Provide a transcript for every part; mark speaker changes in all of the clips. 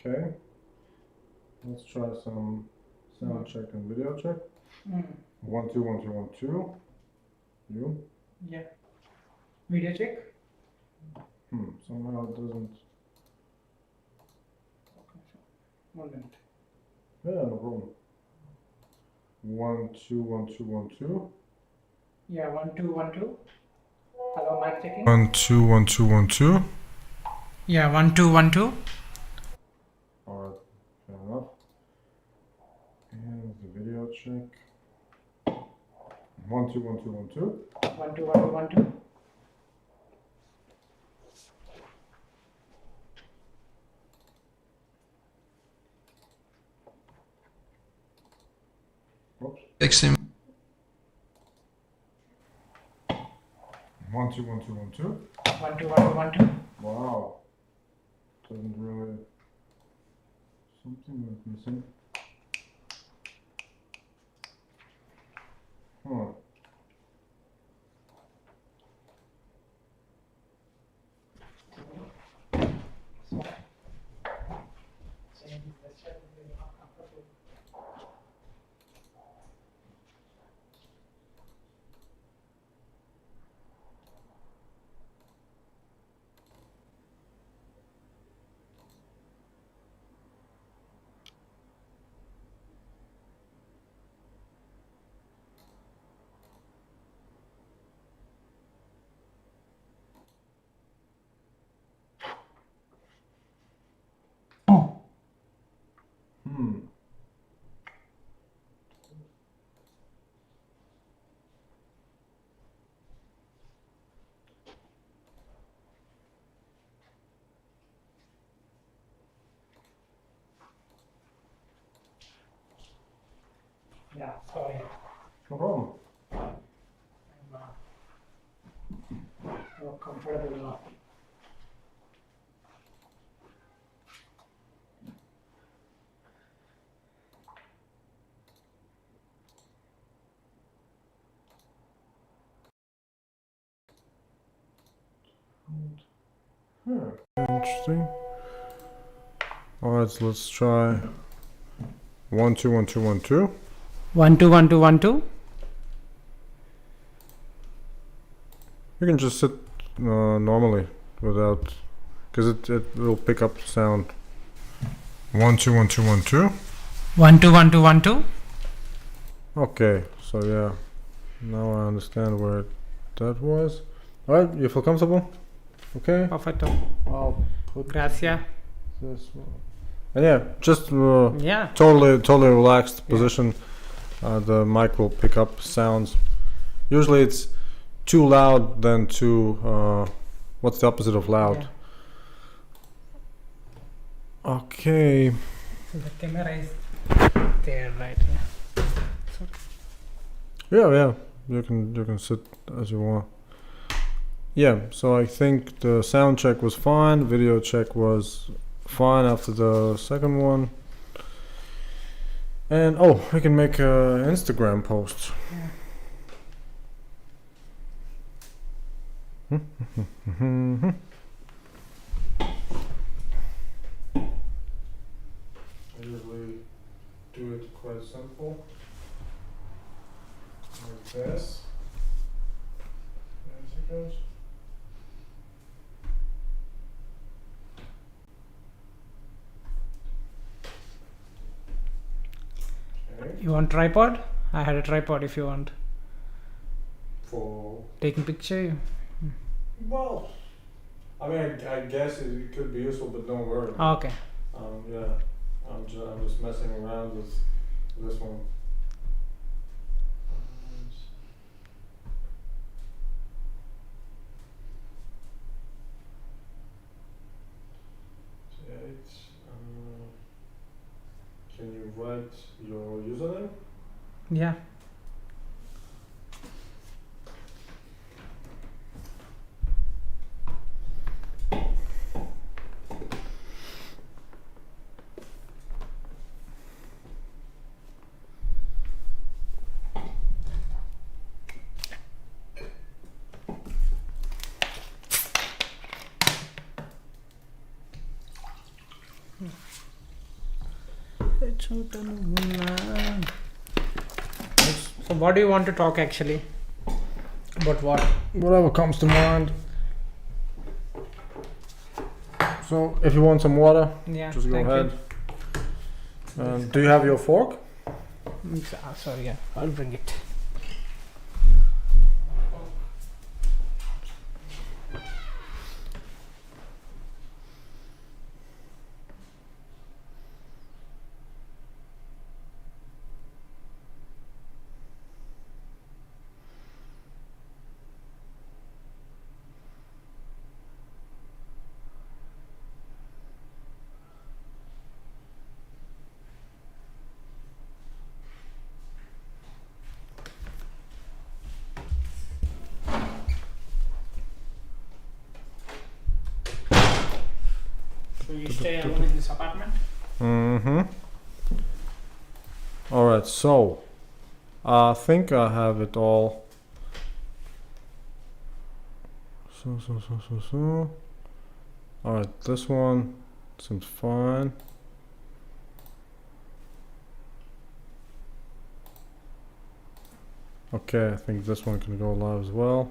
Speaker 1: Okay. Let's try some sound check and video check. 1 2 1 2 1 2. You?
Speaker 2: Yeah. Video check.
Speaker 1: Somehow it doesn't.
Speaker 2: Okay, so 1 minute.
Speaker 1: Yeah, no problem. 1 2 1 2 1 2.
Speaker 2: Yeah, 1 2 1 2. Hello, mic checking.
Speaker 1: 1 2 1 2 1 2.
Speaker 2: Yeah, 1 2 1 2.
Speaker 1: Alright, fair enough. And the video check. 1 2 1 2 1 2.
Speaker 2: 1 2 1 2 1 2.
Speaker 1: Oops.
Speaker 3: Fix him.
Speaker 1: 1 2 1 2 1 2.
Speaker 2: 1 2 1 2 1 2.
Speaker 1: Wow. Doesn't really. Something was missing. Huh.
Speaker 2: Yeah, sorry.
Speaker 1: No problem.
Speaker 2: I'm not comfortable enough.
Speaker 1: Interesting. Alright, so let's try 1 2 1 2 1 2.
Speaker 2: 1 2 1 2 1 2.
Speaker 1: You can just sit normally without, because it will pick up sound. 1 2 1 2 1 2.
Speaker 2: 1 2 1 2 1 2.
Speaker 1: Okay, so yeah, now I understand where that was. Alright, you feel comfortable? Okay.
Speaker 2: Perfecto.
Speaker 1: I'll put
Speaker 2: Gracias.
Speaker 1: this one. And yeah, just
Speaker 2: Yeah.
Speaker 1: totally relaxed position. The mic will pick up sounds. Usually it's too loud than too what's the opposite of loud?
Speaker 2: Yeah.
Speaker 1: Okay.
Speaker 2: The camera is there, right?
Speaker 1: Yeah. You can sit as you want. Yeah, so I think the sound check was fine, video check was fine after the second one. And oh, we can make a Instagram post.
Speaker 2: Yeah.
Speaker 1: I usually do it quite simple. Like this. As it goes. Okay.
Speaker 2: You want tripod? I had a tripod if you want.
Speaker 1: For
Speaker 2: Taking picture.
Speaker 1: well, I mean, I guess it could be useful, but don't worry.
Speaker 2: Okay.
Speaker 1: Yeah, I'm just messing around with this one. Can you write your username?
Speaker 2: Yeah. So what do you want to talk actually? About what?
Speaker 1: Whatever comes to mind. So, if you want some water,
Speaker 2: Yeah.
Speaker 1: just go
Speaker 2: thank
Speaker 1: ahead. Do you have your fork?
Speaker 2: You. Sorry, yeah. I'll bring it. So you stay alone in this apartment?
Speaker 1: Mm-hmm. Alright, so I think I have it all. So. Alright, this one seems fine. Okay, I think this one can go live as well.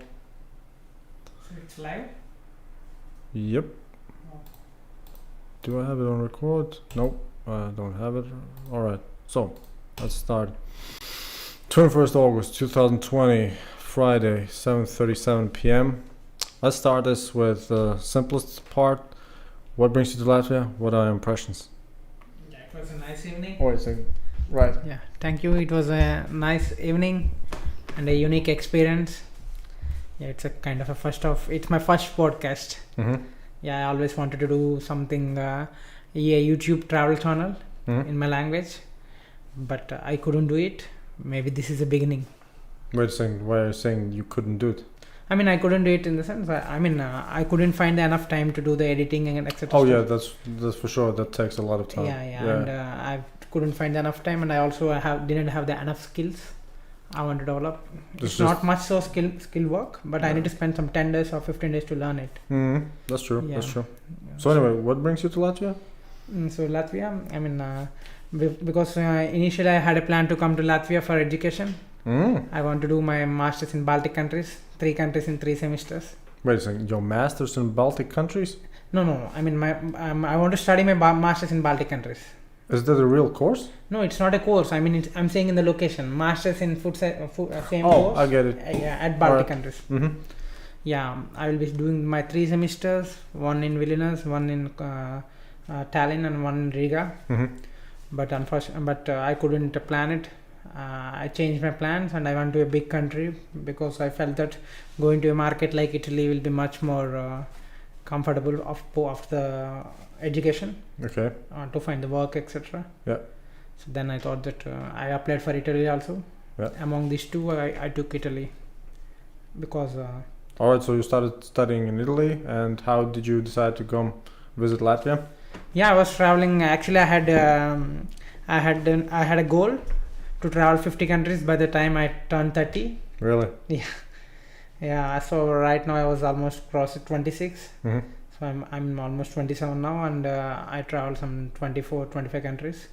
Speaker 2: So it's live?
Speaker 1: Yep. Do I have it on record? Nope, I don't have it. Alright, so let's start. 21st August 2020, Friday, 7:37 p.m. Let's start this with the simplest part. What brings you to Latvia? What are your impressions?
Speaker 2: Yeah, it was a nice evening.
Speaker 1: Oh, wait a second. Right.
Speaker 2: Yeah, thank you. It was a nice evening and a unique experience. Yeah, it's a kind of it's my first podcast.
Speaker 1: Mm-hmm.
Speaker 2: Yeah, I always wanted to do something, a YouTube travel channel
Speaker 1: Mm-hmm.
Speaker 2: in my language, but I couldn't do it. Maybe this is a beginning.
Speaker 1: Wait a second. Why are you saying you couldn't do it?
Speaker 2: I mean, I couldn't do it in the sense, I couldn't find enough time to do the editing and etc.
Speaker 1: Oh
Speaker 2: stuff.
Speaker 1: yeah, that's for sure. That takes a lot of time.
Speaker 2: Yeah. And I couldn't find enough time, and I also didn't have the enough skills I want to develop. It's not much so skill work, but I need to spend some 10 days or 15 days to learn it.
Speaker 1: Mm-hmm. That's true.
Speaker 2: Yeah.
Speaker 1: That's true. So anyway, what brings you to Latvia?
Speaker 2: So Latvia, because initially I had a plan to come to Latvia for education. I want to do my masters in Baltic countries, 3 countries in 3 semesters.
Speaker 1: Wait a second, your masters in Baltic countries?
Speaker 2: No. I mean, I want to study my masters in Baltic countries.
Speaker 1: Is that a real course?
Speaker 2: No, it's not a course. I mean, I'm saying in the location, masters in same course.
Speaker 1: I get it.
Speaker 2: At Baltic countries.
Speaker 1: Mm-hmm.
Speaker 2: Yeah, I will be doing my 3 semesters, one in Vilnius, one in Tallinn, and one in Riga.
Speaker 1: Mm-hmm.
Speaker 2: But I couldn't plan it. I changed my plans and I went to a big country because I felt that going to a market like Italy will be much more comfortable after the education.
Speaker 1: Okay.
Speaker 2: To find the work, etc.
Speaker 1: Yeah.
Speaker 2: So then I thought that I applied for Italy also.
Speaker 1: Yeah.
Speaker 2: Among these 2, I took Italy because.
Speaker 1: Alright, so you started studying in Italy, and how did you decide to come visit Latvia?
Speaker 2: Yeah, I was traveling. Actually, I had a goal to travel 50 countries by the time I turned 30.
Speaker 1: Really?
Speaker 2: Yeah. So right now I was almost crossed 26.
Speaker 1: Mm-hmm.
Speaker 2: So I'm almost 27 now, and I travel some 25 countries.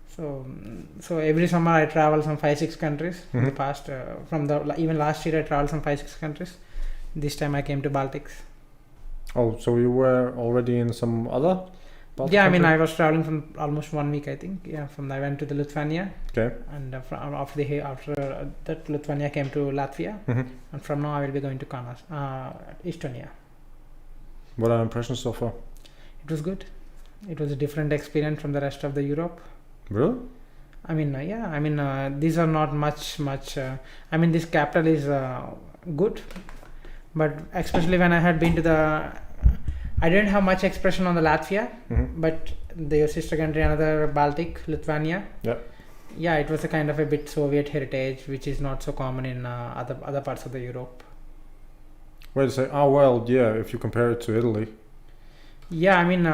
Speaker 2: So every summer I travel some 5-6 countries.
Speaker 1: Mm-hmm.
Speaker 2: In the past, even last year I traveled some 5-6 countries. This time I came to Baltics.
Speaker 1: Oh, so you were already in some other Baltic
Speaker 2: Yeah, I mean,
Speaker 1: country?
Speaker 2: I was traveling from almost 1 week, I think. Yeah, I went to the Lithuania.
Speaker 1: Okay.
Speaker 2: And after that Lithuania came to Latvia.
Speaker 1: Mm-hmm.
Speaker 2: And from now I will be going to Estonia.
Speaker 1: What are your impressions so far?
Speaker 2: It was good. It was a different experience from the rest of the Europe.
Speaker 1: Really?
Speaker 2: I mean, these are not much. I mean, this capital is good, but especially when I had been to I didn't have much expression on the Latvia,
Speaker 1: Mm-hmm.
Speaker 2: but their sister country, another Baltic, Lithuania.
Speaker 1: Yeah.
Speaker 2: Yeah, it was a kind of a bit Soviet heritage, which is not so common in other parts of the Europe.
Speaker 1: Wait a second. Oh, well, yeah, if you compare it to Italy.
Speaker 2: Yeah, I mean,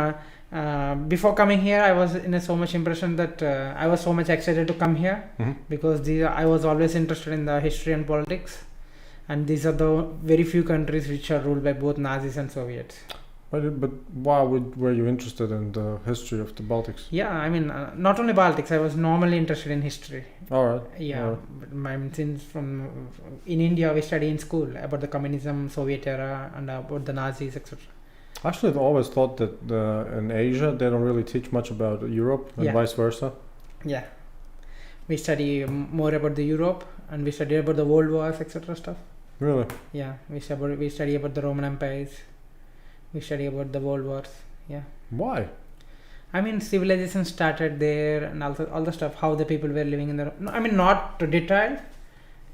Speaker 2: before coming here, I was in so much impression that I was so much excited to come here
Speaker 1: Mm-hmm.
Speaker 2: because I was always interested in the history and politics, and these are the very few countries which are ruled by both Nazis and Soviets.
Speaker 1: But why were you interested in the history of the Baltics?
Speaker 2: Yeah, I mean, not only Baltics. I was normally interested in history.
Speaker 1: All right.
Speaker 2: Yeah,
Speaker 1: All right.
Speaker 2: but since in India we study in school about the communism, Soviet era, and about the Nazis, etc.
Speaker 1: Actually, I've always thought that in Asia they don't really teach much about Europe and
Speaker 2: Yeah.
Speaker 1: vice versa.
Speaker 2: Yeah, we study more about the Europe, and we study about the world wars, etc. stuff.
Speaker 1: Really?
Speaker 2: Yeah, we study about the Roman empires. We study about the world wars. Yeah.
Speaker 1: Why?
Speaker 2: I mean, civilization started there, and also all the stuff, how the people were living in the. No, I mean, not detailed.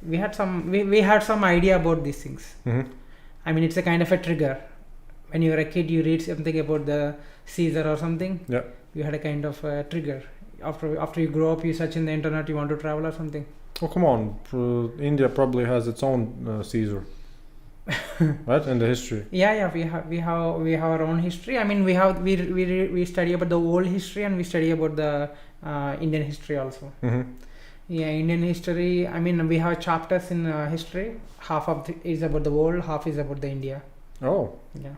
Speaker 2: We had some idea about these things.
Speaker 1: Mm-hmm.
Speaker 2: I mean, it's a kind of a trigger. When you were a kid, you read something about the Caesar or something.
Speaker 1: Yeah.
Speaker 2: You had a kind of trigger. After you grow up, you search in the internet, you want to travel or something.
Speaker 1: Oh, come on. India probably has its own Caesar. Right? In the history.
Speaker 2: Yeah, we have our own history. I mean, we study about the world history, and we study about the Indian history also.
Speaker 1: Mm-hmm.
Speaker 2: Yeah, Indian history. I mean, we have chapters in history. Half of is about the world, half is about the India.
Speaker 1: Oh.
Speaker 2: Yeah.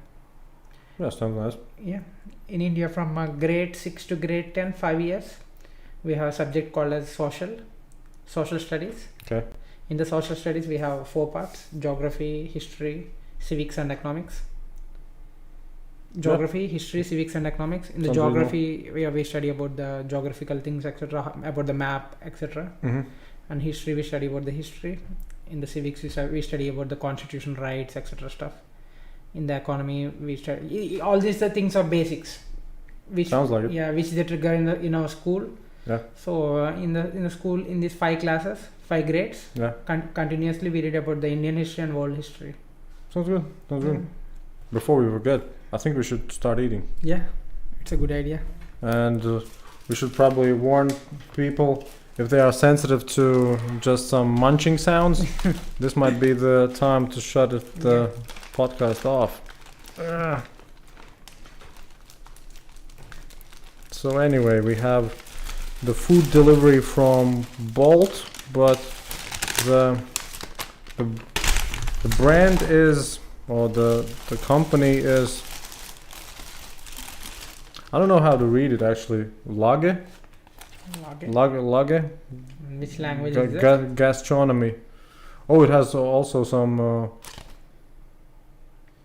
Speaker 1: Yeah, sounds nice.
Speaker 2: Yeah, in India from grade 6 to grade 10, 5 years, we have a subject called as social studies.
Speaker 1: Okay.
Speaker 2: In the social studies, we have 4 parts: geography, history, civics, and economics. Geography, history, civics, and economics. In the
Speaker 1: Sounds
Speaker 2: geography, we study about the geographical things, etc., about the map, etc.
Speaker 1: Mm-hmm.
Speaker 2: And history, we study about the history. In the civics, we study about the constitution, rights, etc. stuff. In the economy, we study all these things are basics. Which,
Speaker 1: Sounds like it.
Speaker 2: Yeah, which they trigger in our school.
Speaker 1: Yeah.
Speaker 2: So in the school, in these 5 classes, 5 grades,
Speaker 1: Yeah.
Speaker 2: continuously we read about the Indian history and world history.
Speaker 1: Sounds good. Sounds good. Before we forget, I think we should start eating.
Speaker 2: Yeah, it's a good idea.
Speaker 1: And we should probably warn people if they are sensitive to just some munching sounds. This might be the time to shut the podcast off. So anyway, we have the food delivery from Bolt, but the brand is, or the company is, I don't know how to read it actually. Lage? Lage?
Speaker 2: Which language is it?
Speaker 1: Gastronomy. Oh, it has also some.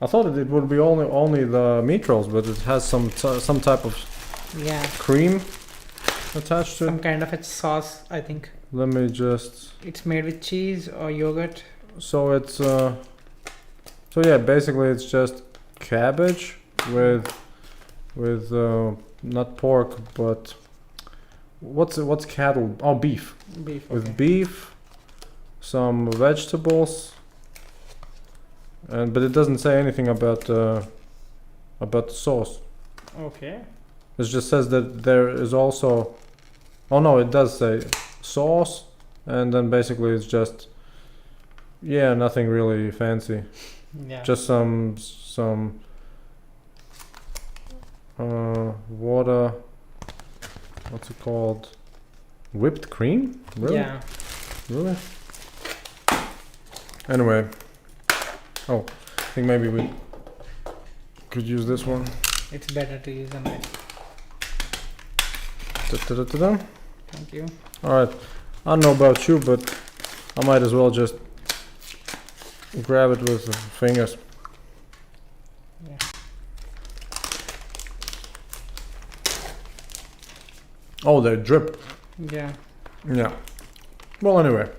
Speaker 1: I thought it would be only the meat rolls, but it has some type of cream attached to
Speaker 2: some
Speaker 1: it.
Speaker 2: kind of a sauce, I think.
Speaker 1: Let me just.
Speaker 2: It's made with cheese or yogurt.
Speaker 1: So it's basically it's just cabbage with not pork, but what's cattle? Oh, beef.
Speaker 2: Beef.
Speaker 1: With
Speaker 2: Okay.
Speaker 1: beef, some vegetables, but it doesn't say anything about the sauce.
Speaker 2: Okay.
Speaker 1: It just says that there is also. Oh no, it does say sauce, and then basically it's just. Yeah, nothing really fancy.
Speaker 2: Yeah.
Speaker 1: Just some water. What's it called? Whipped cream? Really?
Speaker 2: Yeah.
Speaker 1: Really? Anyway. Oh, I think maybe we could use this one.
Speaker 2: It's better to use a knife.
Speaker 1: Da-da-da-da-da.
Speaker 2: Thank you.
Speaker 1: Alright. I don't know about you, but I might as well just grab it with the fingers.
Speaker 2: Yeah.
Speaker 1: Oh, they drip.
Speaker 2: Yeah.
Speaker 1: Yeah. Well, anyway,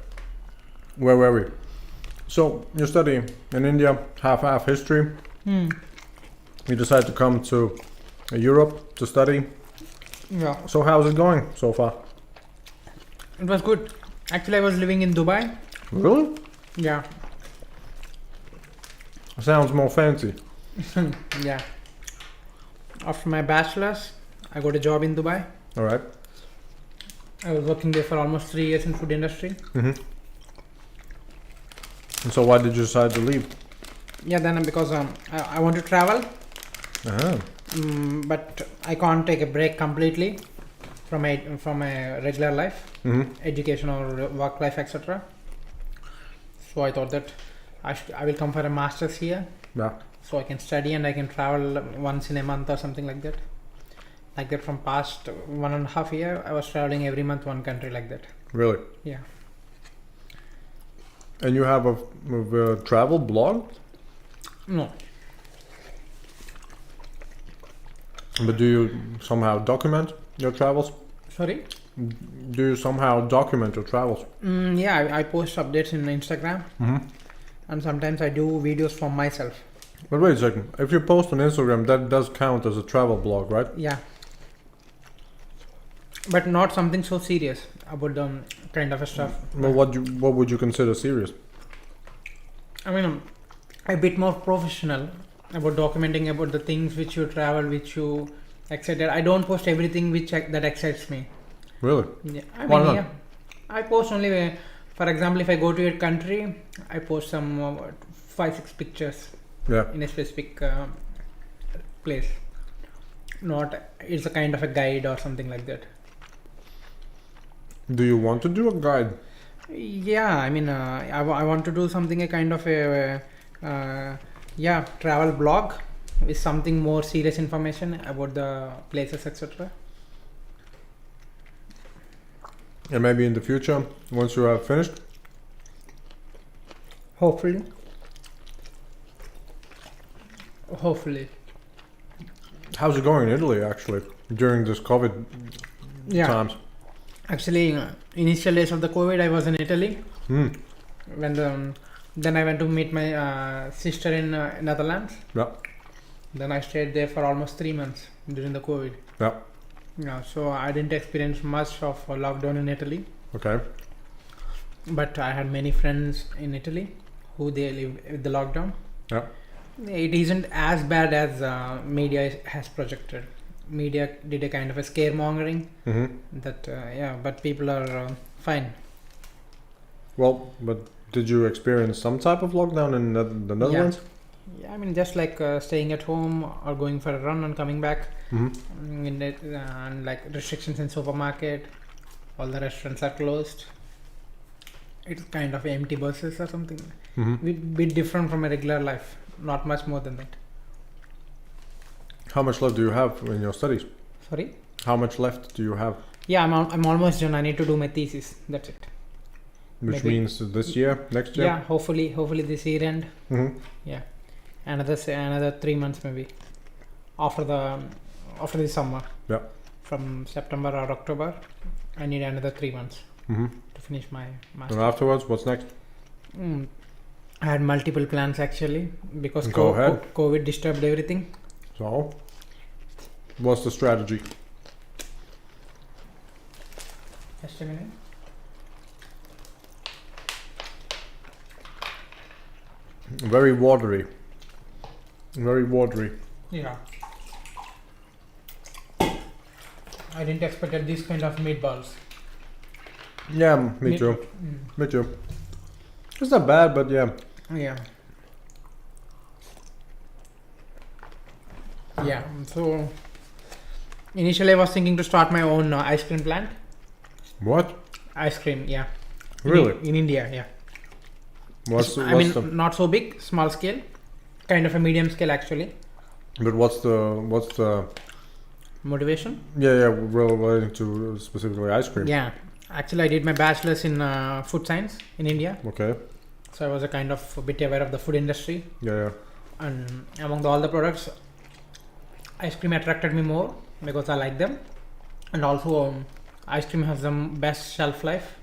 Speaker 1: where were we? So you're studying in India, half history. You decide to come to Europe to study.
Speaker 2: Yeah.
Speaker 1: So how's it going so far?
Speaker 2: It was good. Actually, I was living in Dubai.
Speaker 1: Really?
Speaker 2: Yeah.
Speaker 1: Sounds more fancy.
Speaker 2: Yeah. After my bachelor's, I got a job in Dubai.
Speaker 1: All right.
Speaker 2: I was working there for almost 3 years in food industry.
Speaker 1: Mm-hmm. And so why did you decide to leave?
Speaker 2: Yeah, then because I want to travel,
Speaker 1: Uh-huh.
Speaker 2: but I can't take a break completely from a regular life,
Speaker 1: Mm-hmm.
Speaker 2: education or work life, etc. So I thought that I will come for a master's here
Speaker 1: Yeah.
Speaker 2: So I can study and I can travel once in a month or something like that. Like that from past 1.5 year, I was traveling every month one country like that.
Speaker 1: Really?
Speaker 2: Yeah.
Speaker 1: And you have a travel blog?
Speaker 2: No.
Speaker 1: But do you somehow document your travels?
Speaker 2: Sorry?
Speaker 1: Do you somehow document your travels?
Speaker 2: Yeah, I post updates in Instagram. And sometimes I do videos for myself.
Speaker 1: But wait a second. If you post on Instagram, that does count as a travel blog, right?
Speaker 2: Yeah. But not something so serious about the kind of stuff.
Speaker 1: Well, what would you consider serious?
Speaker 2: I mean, a bit more professional about documenting about the things which you travel, which you excited. I don't post everything that excites me.
Speaker 1: Really?
Speaker 2: Yeah.
Speaker 1: Why not?
Speaker 2: Yeah. I post only, for example, if I go to a country, I post some 5-6 pictures.
Speaker 1: Yeah.
Speaker 2: In a specific place. Not, it's a kind of a guide or something like that.
Speaker 1: Do you want to do a guide?
Speaker 2: Yeah, I mean, I want to do something a kind of a travel blog with something more serious information about the places, etc.
Speaker 1: And maybe in the future, once you have finished?
Speaker 2: Hopefully.
Speaker 1: How's it going in Italy, actually, during this COVID times?
Speaker 2: Actually, initial days of the COVID, I was in Italy. When then I went to meet my sister in Netherlands.
Speaker 1: Yeah.
Speaker 2: Then I stayed there for almost 3 months during the COVID.
Speaker 1: Yeah.
Speaker 2: Yeah, so I didn't experience much of lockdown in Italy.
Speaker 1: Okay.
Speaker 2: But I had many friends in Italy who they live with the lockdown.
Speaker 1: Yeah.
Speaker 2: It isn't as bad as media has projected. Media did a kind of a scaremongering that but people are fine.
Speaker 1: Well, but did you experience some type of lockdown in the Netherlands?
Speaker 2: Yeah, I mean just like staying at home or going for a run and coming back. And like restrictions in supermarket, all the restaurants are closed. It's kind of empty buses or something. Bit different from a regular life. Not much more than that.
Speaker 1: How much left do you have in your studies?
Speaker 2: Sorry?
Speaker 1: How much left do you have?
Speaker 2: Yeah, I'm almost done. I need to do my thesis. That's it.
Speaker 1: Which
Speaker 2: Maybe.
Speaker 1: means this year, next year?
Speaker 2: Yeah, hopefully this year end. Yeah, another 3 months maybe. After the summer.
Speaker 1: Yeah.
Speaker 2: From September or October, I need another 3 months to finish my master.
Speaker 1: And afterwards, what's next?
Speaker 2: I had multiple plans actually because
Speaker 1: Go ahead.
Speaker 2: COVID disturbed everything.
Speaker 1: So, what's the strategy?
Speaker 2: Just a minute.
Speaker 1: Very watery. Very watery.
Speaker 2: Yeah. I didn't expect this kind of meatballs.
Speaker 1: Yeah, me too. Me too. It's not bad, but yeah.
Speaker 2: Yeah. Yeah. So initially I was thinking to start my own ice cream plant.
Speaker 1: What?
Speaker 2: Ice cream, yeah.
Speaker 1: Really?
Speaker 2: In India, yeah.
Speaker 1: What's
Speaker 2: not so big, small scale, kind of a medium scale actually.
Speaker 1: But what's the
Speaker 2: motivation?
Speaker 1: Yeah, relating to specifically ice cream.
Speaker 2: Yeah, actually I did my bachelor's in food science in India.
Speaker 1: Okay.
Speaker 2: So I was a bit aware of the food industry.
Speaker 1: Yeah.
Speaker 2: And among all the products, ice cream attracted me more because I like them, and also ice cream has the best shelf life.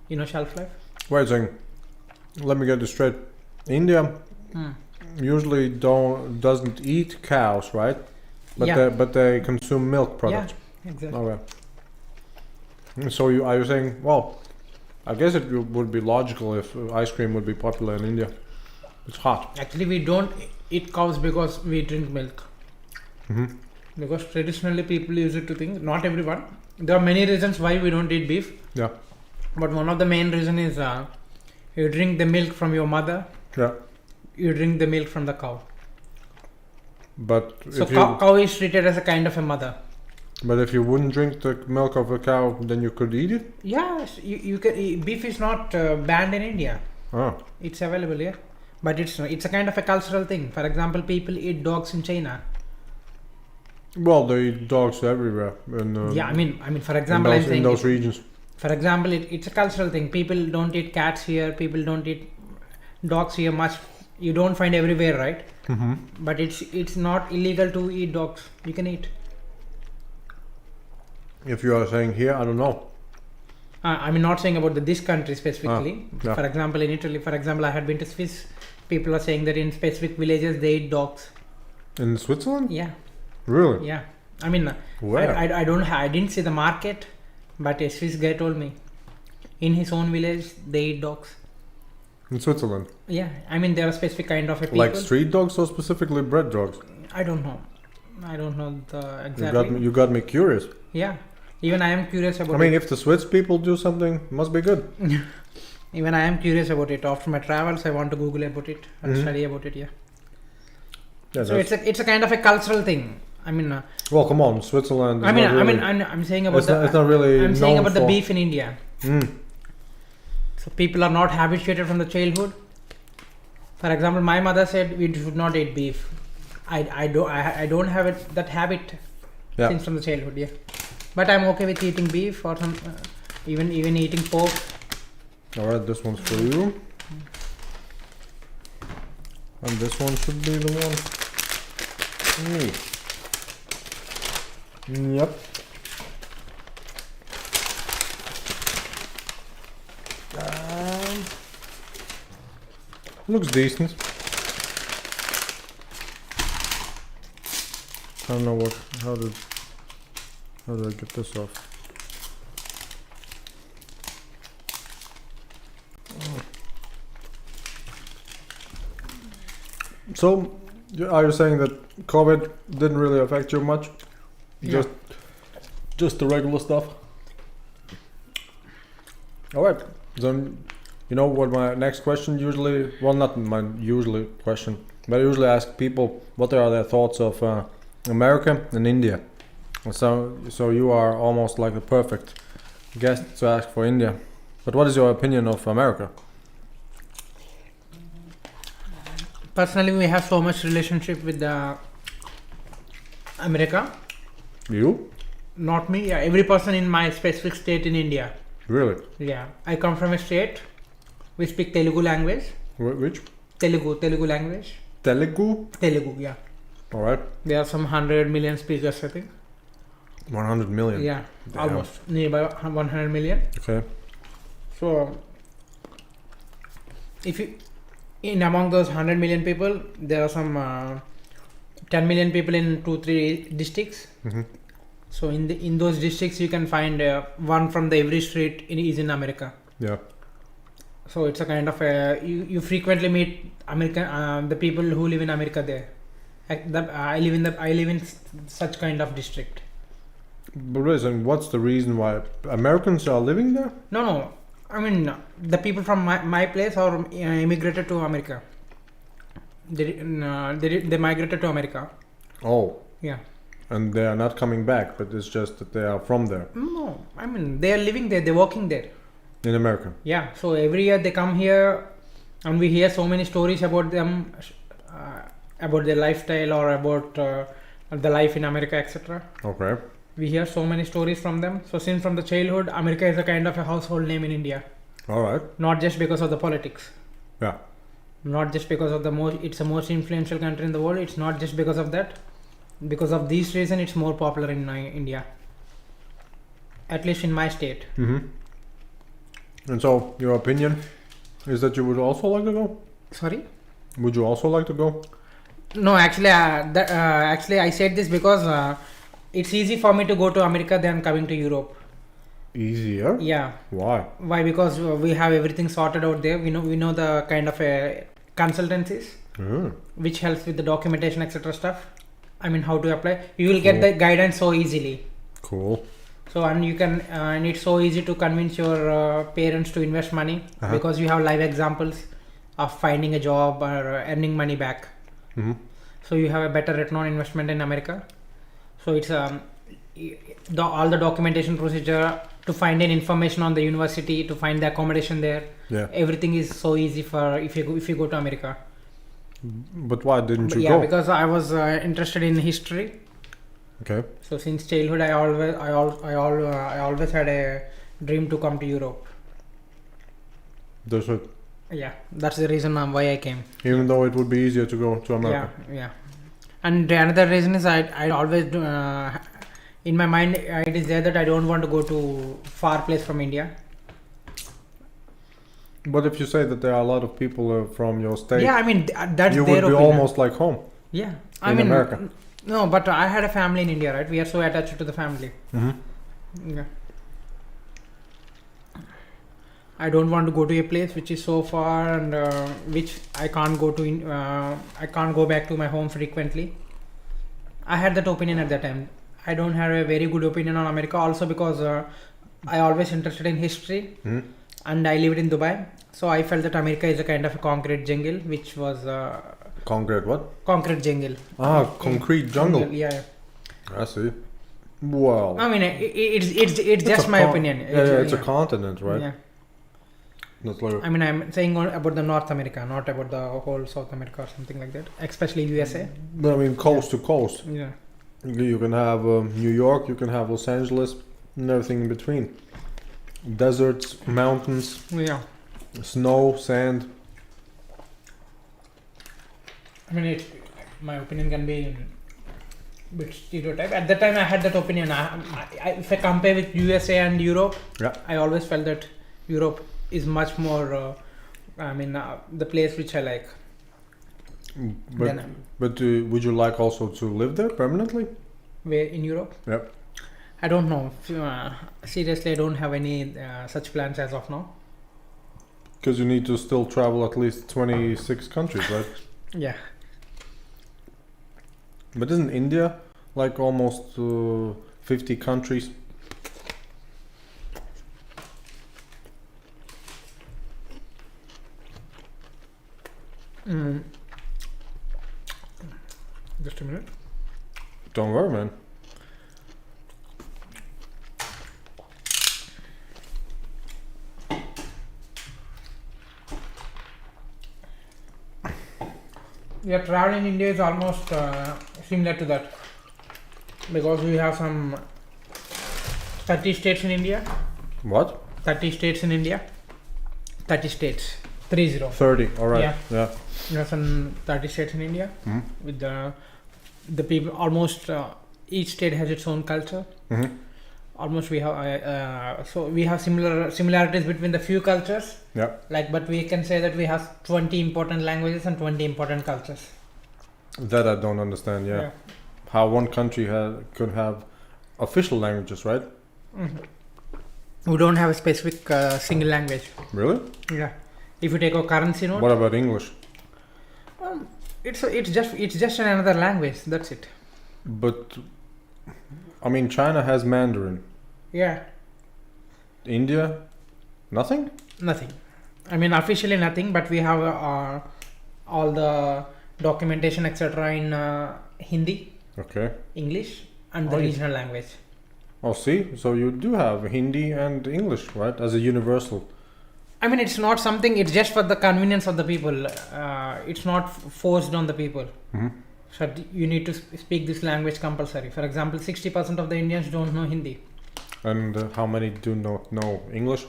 Speaker 2: You know shelf life?
Speaker 1: Wait a second. Let me get this straight. India usually doesn't eat cows, right? But they consume milk products.
Speaker 2: Yeah, exactly.
Speaker 1: Okay. So are you saying? Well, I guess it would be logical if ice cream would be popular in India. It's hot.
Speaker 2: Actually, we don't eat cows because we drink milk. Because traditionally people use it to think. Not everyone. There are many reasons why we don't eat beef.
Speaker 1: Yeah.
Speaker 2: But one of the main reason is you drink the milk from your mother.
Speaker 1: Yeah.
Speaker 2: You drink the milk from the cow.
Speaker 1: But
Speaker 2: so cow is treated as a kind of a mother.
Speaker 1: But if you wouldn't drink the milk of a cow, then you could eat it?
Speaker 2: Yes, you can. Beef is not banned in India.
Speaker 1: Oh.
Speaker 2: It's available here. But it's a kind of a cultural thing. For example, people eat dogs in China.
Speaker 1: Well, they eat dogs everywhere.
Speaker 2: Yeah, I mean, for example, I'm saying
Speaker 1: in those regions.
Speaker 2: For example, it's a cultural thing. People don't eat cats here. People don't eat dogs here much. You don't find everywhere, right?
Speaker 1: Mm-hmm.
Speaker 2: But it's not illegal to eat dogs. You can eat.
Speaker 1: If you are saying here, I don't know.
Speaker 2: I'm not saying about this country specifically.
Speaker 1: Yeah.
Speaker 2: For example, in Italy, I had been to Swiss. People are saying that in specific villages they eat dogs.
Speaker 1: In Switzerland?
Speaker 2: Yeah.
Speaker 1: Really?
Speaker 2: Yeah. I mean,
Speaker 1: Where?
Speaker 2: I didn't see the market, but a Swiss guy told me, in his own village they eat dogs.
Speaker 1: In Switzerland?
Speaker 2: Yeah. I mean, there are specific kind of a people.
Speaker 1: Like street dogs or specifically bred dogs?
Speaker 2: I don't know the exactly.
Speaker 1: You got me curious.
Speaker 2: Yeah. Even I am curious about
Speaker 1: I mean, if the Swiss people do something, must be good.
Speaker 2: Even I am curious about it. After my travels, I want to Google about it and study about it. Yeah.
Speaker 1: Yeah,
Speaker 2: So it's a kind of a cultural thing. I mean.
Speaker 1: Well, come on, Switzerland.
Speaker 2: I'm saying about
Speaker 1: it's not really.
Speaker 2: I'm saying about the beef in India.
Speaker 1: Mm.
Speaker 2: So people are not habituated from the childhood. For example, my mother said we should not eat beef. I don't have that habit since from the childhood. Yeah. But I'm okay with eating beef or some, even eating pork.
Speaker 1: Alright, this one's for you. And this one should be the one for me. Yep. Looks decent. I don't know how do I get this off? So, are you saying that COVID didn't really affect you much?
Speaker 2: Yeah.
Speaker 1: Just the regular stuff? Alright, then you know what my next question usually, well, not my usually question, but I usually ask people what are their thoughts of America and India. So you are almost like the perfect guest to ask for India. But what is your opinion of America?
Speaker 2: Personally, we have so much relationship with America.
Speaker 1: You?
Speaker 2: Not me. Yeah, every person in my specific state in India.
Speaker 1: Really?
Speaker 2: Yeah, I come from a state. We speak Telugu language.
Speaker 1: Which?
Speaker 2: Telugu language.
Speaker 1: Telugu?
Speaker 2: Telugu, yeah.
Speaker 1: Alright.
Speaker 2: There are some 100 million speakers, I think.
Speaker 1: 100 million?
Speaker 2: Yeah,
Speaker 1: Damn.
Speaker 2: almost nearby 100 million.
Speaker 1: Okay.
Speaker 2: So, if you in among those 100 million people, there are some 10 million people in 2-3 districts.
Speaker 1: Mm-hmm.
Speaker 2: So in those districts, you can find one from the every street is in America.
Speaker 1: Yeah.
Speaker 2: So it's a kind of you frequently meet American the people who live in America there. I live in such kind of district.
Speaker 1: But listen, what's the reason why Americans are living there?
Speaker 2: No. I mean, the people from my place are immigrated to America. They migrated to America.
Speaker 1: Oh.
Speaker 2: Yeah.
Speaker 1: And they are not coming back, but it's just that they are from there.
Speaker 2: No, I mean, they are living there. They're working there.
Speaker 1: In America?
Speaker 2: Yeah. So every year they come here, and we hear so many stories about them, about their lifestyle or about the life in America, etc.
Speaker 1: Okay.
Speaker 2: We hear so many stories from them. So since from the childhood, America is a kind of a household name in India.
Speaker 1: All right.
Speaker 2: Not just because of the politics.
Speaker 1: Yeah.
Speaker 2: Not just because of it's the most influential country in the world. It's not just because of that. Because of these reasons, it's more popular in India. At least in my state.
Speaker 1: Mm-hmm. And so, your opinion is that you would also like to go?
Speaker 2: Sorry?
Speaker 1: Would you also like to go?
Speaker 2: No, actually, I said this because it's easy for me to go to America than coming to Europe.
Speaker 1: Easier?
Speaker 2: Yeah.
Speaker 1: Why?
Speaker 2: Why? Because we have everything sorted out there. We know the kind of consultancies which helps with the documentation, etc. stuff. I mean, how to apply. You will get the guidance so easily.
Speaker 1: Cool.
Speaker 2: So and you can and it's so easy to convince your parents to invest money because you have live examples of finding a job or earning money back.
Speaker 1: Mm-hmm.
Speaker 2: So you have a better return on investment in America. So it's all the documentation procedure to find an information on the university, to find the accommodation there.
Speaker 1: Yeah.
Speaker 2: Everything is so easy for if you go to America.
Speaker 1: But why didn't
Speaker 2: But
Speaker 1: you
Speaker 2: yeah,
Speaker 1: go?
Speaker 2: because I was interested in history.
Speaker 1: Okay.
Speaker 2: So since childhood, I always had a dream to come to Europe.
Speaker 1: That's it.
Speaker 2: Yeah, that's the reason why I came.
Speaker 1: Even though it would be easier to go to America.
Speaker 2: Yeah. And the another reason is I always do, in my mind it is there that I don't want to go to far place from India.
Speaker 1: But if you say that there are a lot of people from your state,
Speaker 2: Yeah, I mean that's
Speaker 1: you
Speaker 2: their
Speaker 1: would be
Speaker 2: opinion.
Speaker 1: almost like home.
Speaker 2: Yeah,
Speaker 1: in America.
Speaker 2: No, but I had a family in India, right? We are so attached to the family.
Speaker 1: Mm-hmm.
Speaker 2: Yeah. I don't want to go to a place which is so far and which I can't go to. I can't go back to my home frequently. I had that opinion at that time. I don't have a very good opinion on America also because I always interested in history and I lived in Dubai. So I felt that America is a kind of a concrete jungle, which was
Speaker 1: Concrete what?
Speaker 2: concrete jungle.
Speaker 1: Concrete jungle.
Speaker 2: Yeah.
Speaker 1: I see. Well,
Speaker 2: I mean, it's just my opinion.
Speaker 1: It's a continent, right?
Speaker 2: Yeah.
Speaker 1: Not like
Speaker 2: I mean, I'm saying about the North America, not about the whole South America or something like that. Especially USA.
Speaker 1: But I mean, coast to coast.
Speaker 2: Yeah.
Speaker 1: You can have New York, you can have Los Angeles, and everything in between. Deserts, mountains,
Speaker 2: Yeah.
Speaker 1: snow, sand.
Speaker 2: I mean, my opinion can be a bit stereotype. At that time, I had that opinion. If I compare with USA and Europe,
Speaker 1: Yeah.
Speaker 2: I always felt that Europe is much more. The place which I like.
Speaker 1: But would you like also to live there permanently?
Speaker 2: Where in Europe?
Speaker 1: Yep.
Speaker 2: I don't know. Seriously, I don't have any such plans as of now.
Speaker 1: Because you need to still travel at least 26 countries, right?
Speaker 2: Yeah.
Speaker 1: But isn't India like almost 50 countries?
Speaker 2: Just a minute.
Speaker 1: Don't worry, man.
Speaker 2: Yeah, travel in India is almost similar to that because we have some 30 states in India.
Speaker 1: What?
Speaker 2: 30 states in India. 30 states. 30.
Speaker 1: 30, alright.
Speaker 2: Yeah.
Speaker 1: Yeah.
Speaker 2: We have some 30 states in India with the people. Almost each state has its own culture. Almost we have so we have similarities between the few cultures.
Speaker 1: Yeah.
Speaker 2: But we can say that we have 20 important languages and 20 important cultures.
Speaker 1: That I don't understand, yeah. How one country could have official languages, right?
Speaker 2: We don't have a specific single language.
Speaker 1: Really?
Speaker 2: Yeah. If you take a currency note,
Speaker 1: What about English?
Speaker 2: it's just another language. That's it.
Speaker 1: But I mean, China has Mandarin.
Speaker 2: Yeah.
Speaker 1: India, nothing?
Speaker 2: Nothing. I mean, officially nothing, but we have all the documentation, etc., in Hindi,
Speaker 1: Okay.
Speaker 2: English, and the regional language.
Speaker 1: Oh, see? So you do have Hindi and English, right? As a universal.
Speaker 2: I mean, it's not something, it's just for the convenience of the people. It's not forced on the people. So you need to speak this language compulsory. For example, 60% of the Indians don't know Hindi.
Speaker 1: And how many do not know English?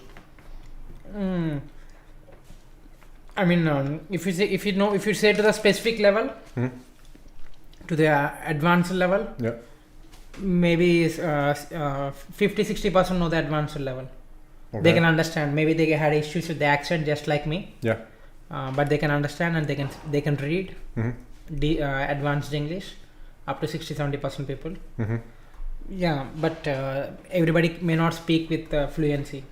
Speaker 2: I mean, if you say to the specific level, to the advanced level,
Speaker 1: Yeah.
Speaker 2: maybe 50-60% know the advanced level.
Speaker 1: Okay.
Speaker 2: They can understand. Maybe they had issues with the accent, just like me.
Speaker 1: Yeah.
Speaker 2: But they can understand and they can read advanced English. Up to 60-70% people. Yeah, but everybody may not speak with fluency.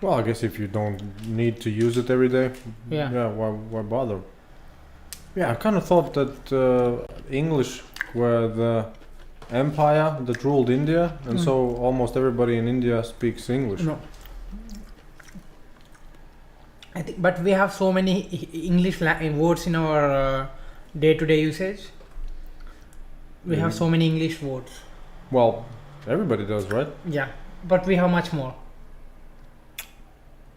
Speaker 1: Well, I guess if you don't need to use it every day,
Speaker 2: Yeah.
Speaker 1: why bother? Yeah, I kind of thought that English were the empire that ruled India, and so almost everybody in India speaks English.
Speaker 2: No. I think, but we have so many English words in our day-to-day usage. We have so many English words.
Speaker 1: Well, everybody does, right?
Speaker 2: Yeah, but we have much more.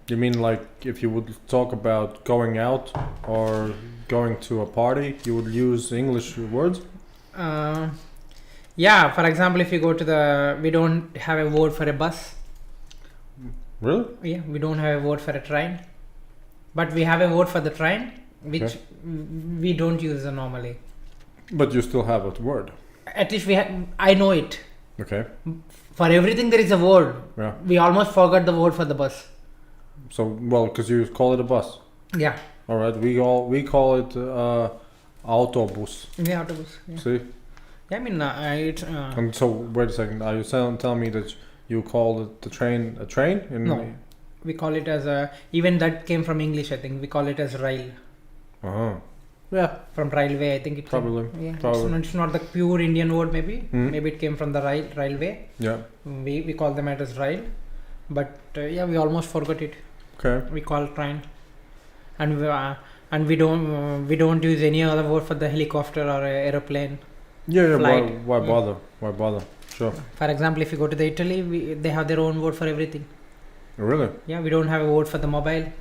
Speaker 1: You mean like if you would talk about going out or going to a party, you would use English words?
Speaker 2: Yeah, for example, if you go to we don't have a word for a bus.
Speaker 1: Really?
Speaker 2: Yeah, we don't have a word for a train, but we have a word for the train, which
Speaker 1: Okay.
Speaker 2: we don't use normally.
Speaker 1: But you still have a word.
Speaker 2: At least I know it.
Speaker 1: Okay.
Speaker 2: For everything there is a word.
Speaker 1: Yeah.
Speaker 2: We almost forgot the word for the bus.
Speaker 1: So well, because you call it a bus.
Speaker 2: Yeah.
Speaker 1: All right. We call it autobus.
Speaker 2: Yeah, autobus. Yeah.
Speaker 1: See.
Speaker 2: Yeah, I mean,
Speaker 1: And so wait a second. Are you telling me that you call it the train a train?
Speaker 2: No. We call it as even that came from English. I think we call it as rail.
Speaker 1: Uh-huh. Yeah.
Speaker 2: From railway, I think it
Speaker 1: Probably.
Speaker 2: Yeah.
Speaker 1: Probably.
Speaker 2: It's not the pure Indian word. Maybe.
Speaker 1: Hmm.
Speaker 2: Maybe it came from the railway.
Speaker 1: Yeah.
Speaker 2: We call them as rail, but yeah, we almost forgot it.
Speaker 1: Okay.
Speaker 2: We call it train, and we don't use any other word for the helicopter or aeroplane.
Speaker 1: Yeah.
Speaker 2: Flight.
Speaker 1: Why bother? Why bother? Sure.
Speaker 2: For example, if you go to the Italy, they have their own word for everything.
Speaker 1: Really?
Speaker 2: Yeah, we don't have a word for the mobile.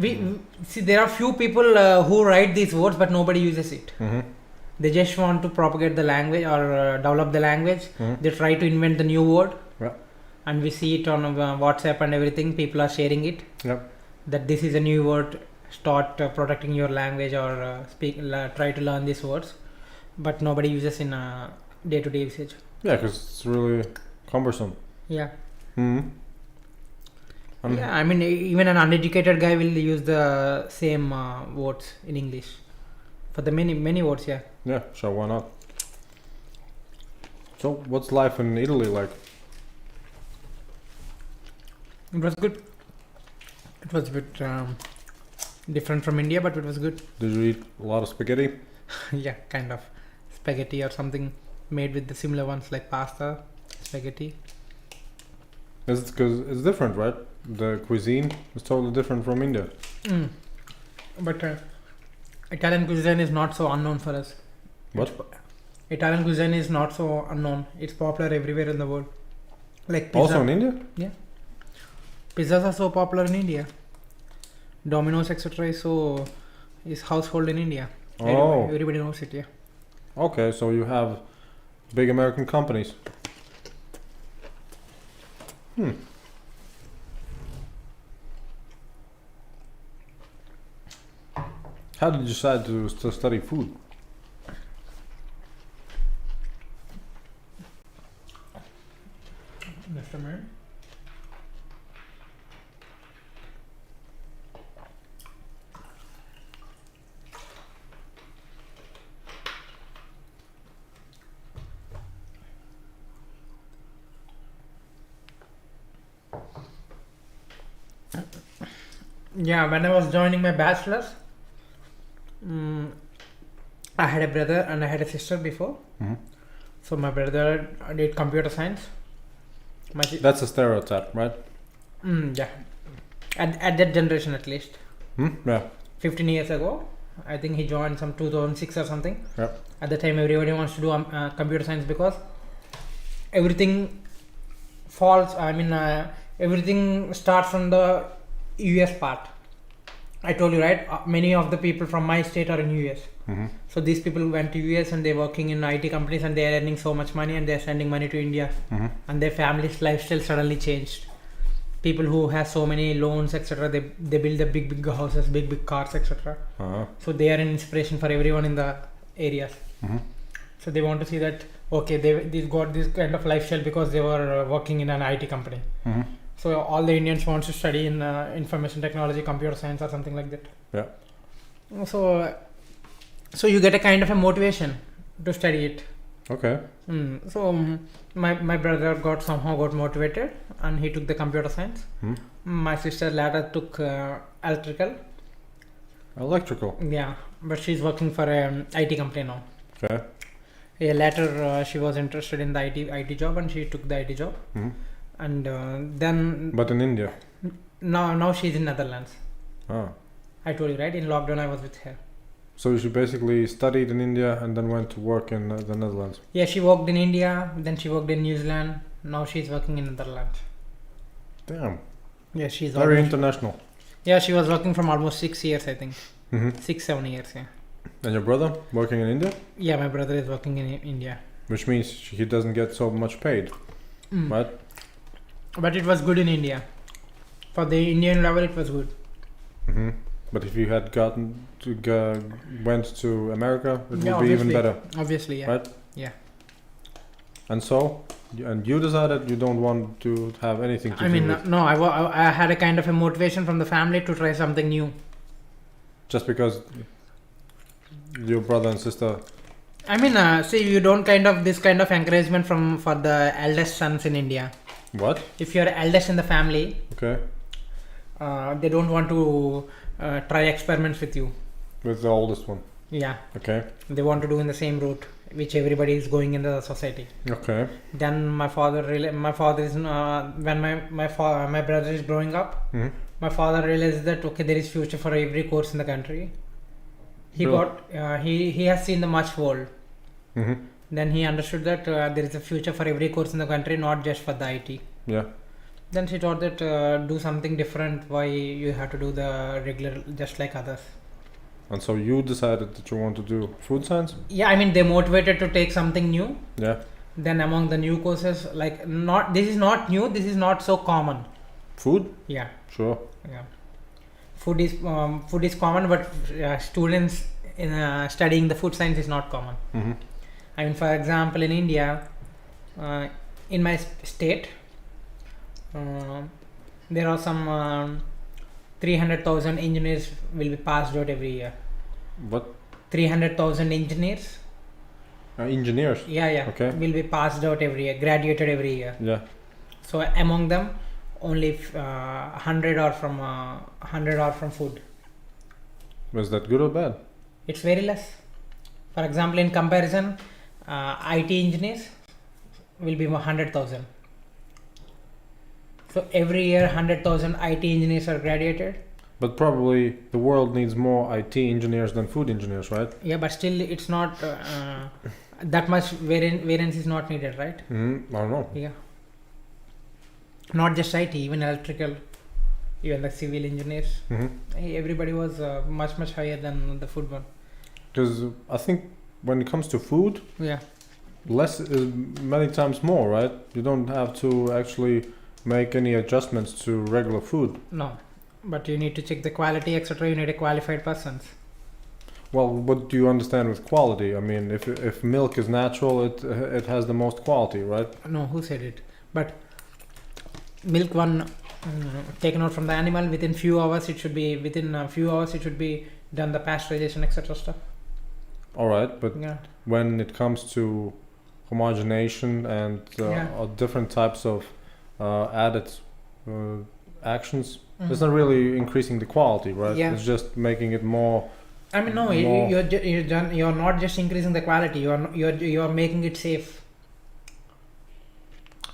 Speaker 2: See, there are few people who write these words, but nobody uses it.
Speaker 1: Mm-hmm.
Speaker 2: They just want to propagate the language or develop the language.
Speaker 1: Mm-hmm.
Speaker 2: They try to invent the new word.
Speaker 1: Yeah.
Speaker 2: And we see it on WhatsApp and everything. People are sharing it.
Speaker 1: Yeah.
Speaker 2: That this is a new word. Start protecting your language or try to learn these words. But nobody uses in day-to-day usage.
Speaker 1: Yeah, because it's really cumbersome.
Speaker 2: Yeah.
Speaker 1: Hmm.
Speaker 2: Yeah, I mean, even an uneducated guy will use the same words in English for the many words. Yeah.
Speaker 1: Yeah, sure, why not? So, what's life in Italy like?
Speaker 2: It was good. It was a bit different from India, but it was good.
Speaker 1: Did you eat a lot of spaghetti?
Speaker 2: Yeah, kind of spaghetti or something made with the similar ones like pasta, spaghetti.
Speaker 1: Is it because it's different, right? The cuisine is totally different from India.
Speaker 2: But Italian cuisine is not so unknown for us.
Speaker 1: What?
Speaker 2: Italian cuisine is not so unknown. It's popular everywhere in the world. Like pizza.
Speaker 1: Also in India?
Speaker 2: Yeah. Pizzas are so popular in India. Domino's, etc. is household in India.
Speaker 1: Oh.
Speaker 2: Everybody knows it. Yeah.
Speaker 1: Okay, so you have big American companies. How did you decide to study food?
Speaker 2: Just a minute. Yeah, when I was joining my bachelor's, I had a brother and I had a sister before.
Speaker 1: Mm-hmm.
Speaker 2: So my brother did computer science.
Speaker 1: That's a stereotype, right?
Speaker 2: Yeah. At that generation at least.
Speaker 1: Yeah.
Speaker 2: 15 years ago, I think he joined some 2006 or something.
Speaker 1: Yeah.
Speaker 2: At the time, everybody wants to do computer science because everything falls. I mean, everything starts from the US part. I told you, right? Many of the people from my state are in US.
Speaker 1: Mm-hmm.
Speaker 2: So these people went to US and they're working in IT companies and they're earning so much money and they're sending money to India.
Speaker 1: Mm-hmm.
Speaker 2: And their family's lifestyle suddenly changed. People who have so many loans, etc., they build the big houses, big cars, etc.
Speaker 1: Uh-huh.
Speaker 2: So they are an inspiration for everyone in the areas.
Speaker 1: Mm-hmm.
Speaker 2: So they want to see that okay, they got this kind of lifestyle because they were working in an IT company.
Speaker 1: Mm-hmm.
Speaker 2: So all the Indians want to study in information technology, computer science, or something like that.
Speaker 1: Yeah.
Speaker 2: So you get a kind of a motivation to study it.
Speaker 1: Okay.
Speaker 2: So my brother somehow got motivated and he took the computer science. My sister later took electrical.
Speaker 1: Electrical.
Speaker 2: Yeah, but she's working for an IT company now.
Speaker 1: Okay.
Speaker 2: Yeah, later she was interested in the IT job and she took the IT job.
Speaker 1: Mm-hmm.
Speaker 2: And then.
Speaker 1: But in India.
Speaker 2: Now she's in Netherlands.
Speaker 1: Oh.
Speaker 2: I told you, right? In lockdown I was with her.
Speaker 1: So she basically studied in India and then went to work in the Netherlands.
Speaker 2: Yeah, she worked in India, then she worked in New Zealand. Now she's working in Netherlands.
Speaker 1: Damn.
Speaker 2: Yeah, she's
Speaker 1: Very
Speaker 2: almost,
Speaker 1: international.
Speaker 2: yeah, she was working from almost 6 years, I think.
Speaker 1: Hmm
Speaker 2: 6-7 years, yeah.
Speaker 1: And your brother working in India?
Speaker 2: Yeah, my brother is working in India.
Speaker 1: Which means he doesn't get so much paid,
Speaker 2: Mm.
Speaker 1: right?
Speaker 2: But it was good in India. For the Indian level, it was good.
Speaker 1: Hmm But if you had went to America, it would be
Speaker 2: obviously.
Speaker 1: even better.
Speaker 2: Obviously, yeah.
Speaker 1: Right?
Speaker 2: Yeah.
Speaker 1: And so, and you decided you don't want to have anything to
Speaker 2: I
Speaker 1: do
Speaker 2: mean,
Speaker 1: with,
Speaker 2: no, I had a kind of a motivation from the family to try something new.
Speaker 1: just because your brother and sister.
Speaker 2: I mean, see, you don't this kind of encouragement for the eldest sons in India.
Speaker 1: What?
Speaker 2: If you're eldest in the family,
Speaker 1: Okay.
Speaker 2: they don't want to try experiments with you.
Speaker 1: With the oldest one.
Speaker 2: Yeah,
Speaker 1: Okay.
Speaker 2: they want to do in the same route which everybody is going in the society.
Speaker 1: Okay.
Speaker 2: Then my father is when my brother is growing up,
Speaker 1: hmm
Speaker 2: my father realized that okay, there is future for every course in the country. He
Speaker 1: Really?
Speaker 2: got he has seen the much world.
Speaker 1: hmm
Speaker 2: Then he understood that there is a future for every course in the country, not just for the IT.
Speaker 1: Yeah.
Speaker 2: Then she thought that do something different. Why you have to do the regular just like others?
Speaker 1: And so you decided that you want to do food science?
Speaker 2: Yeah, I mean they motivated to take something new.
Speaker 1: Yeah.
Speaker 2: Then among the new courses, like this is not new. This is not so common.
Speaker 1: Food?
Speaker 2: Yeah,
Speaker 1: Sure.
Speaker 2: yeah. Food is common, but students in studying the food science is not common.
Speaker 1: hmm
Speaker 2: I mean, for example, in India, in my state, there are some 300,000 engineers will be passed out every year.
Speaker 1: What?
Speaker 2: 300,000 engineers,
Speaker 1: Engineers?
Speaker 2: yeah,
Speaker 1: Okay.
Speaker 2: will be passed out every year, graduated every year.
Speaker 1: Yeah.
Speaker 2: So among them, only 100 are from food.
Speaker 1: Was that good or bad?
Speaker 2: It's very less. For example, in comparison, IT engineers will be 100,000. So every year 100,000 IT engineers are graduated.
Speaker 1: But probably the world needs more IT engineers than food engineers, right?
Speaker 2: Yeah, but still it's not that much variance is not needed, right?
Speaker 1: I don't know.
Speaker 2: Yeah. Not just IT, even electrical, even the civil engineers. Everybody was much higher than the food one.
Speaker 1: Because I think when it comes to food,
Speaker 2: Yeah.
Speaker 1: less is many times more, right? You don't have to actually make any adjustments to regular food.
Speaker 2: No, but you need to check the quality, etc. You need a qualified persons.
Speaker 1: Well, what do you understand with quality? I mean, if milk is natural, it has the most quality, right?
Speaker 2: No, who said it? But milk one taken out from the animal within few hours it should be done the pasteurization, etc. stuff.
Speaker 1: All right, but
Speaker 2: Yeah.
Speaker 1: when it comes to homogenation and different types of added actions, it's not really increasing the quality, right?
Speaker 2: Yeah.
Speaker 1: It's just making it more.
Speaker 2: I mean, no,
Speaker 1: more-
Speaker 2: you're not just increasing the quality. You're making it safe.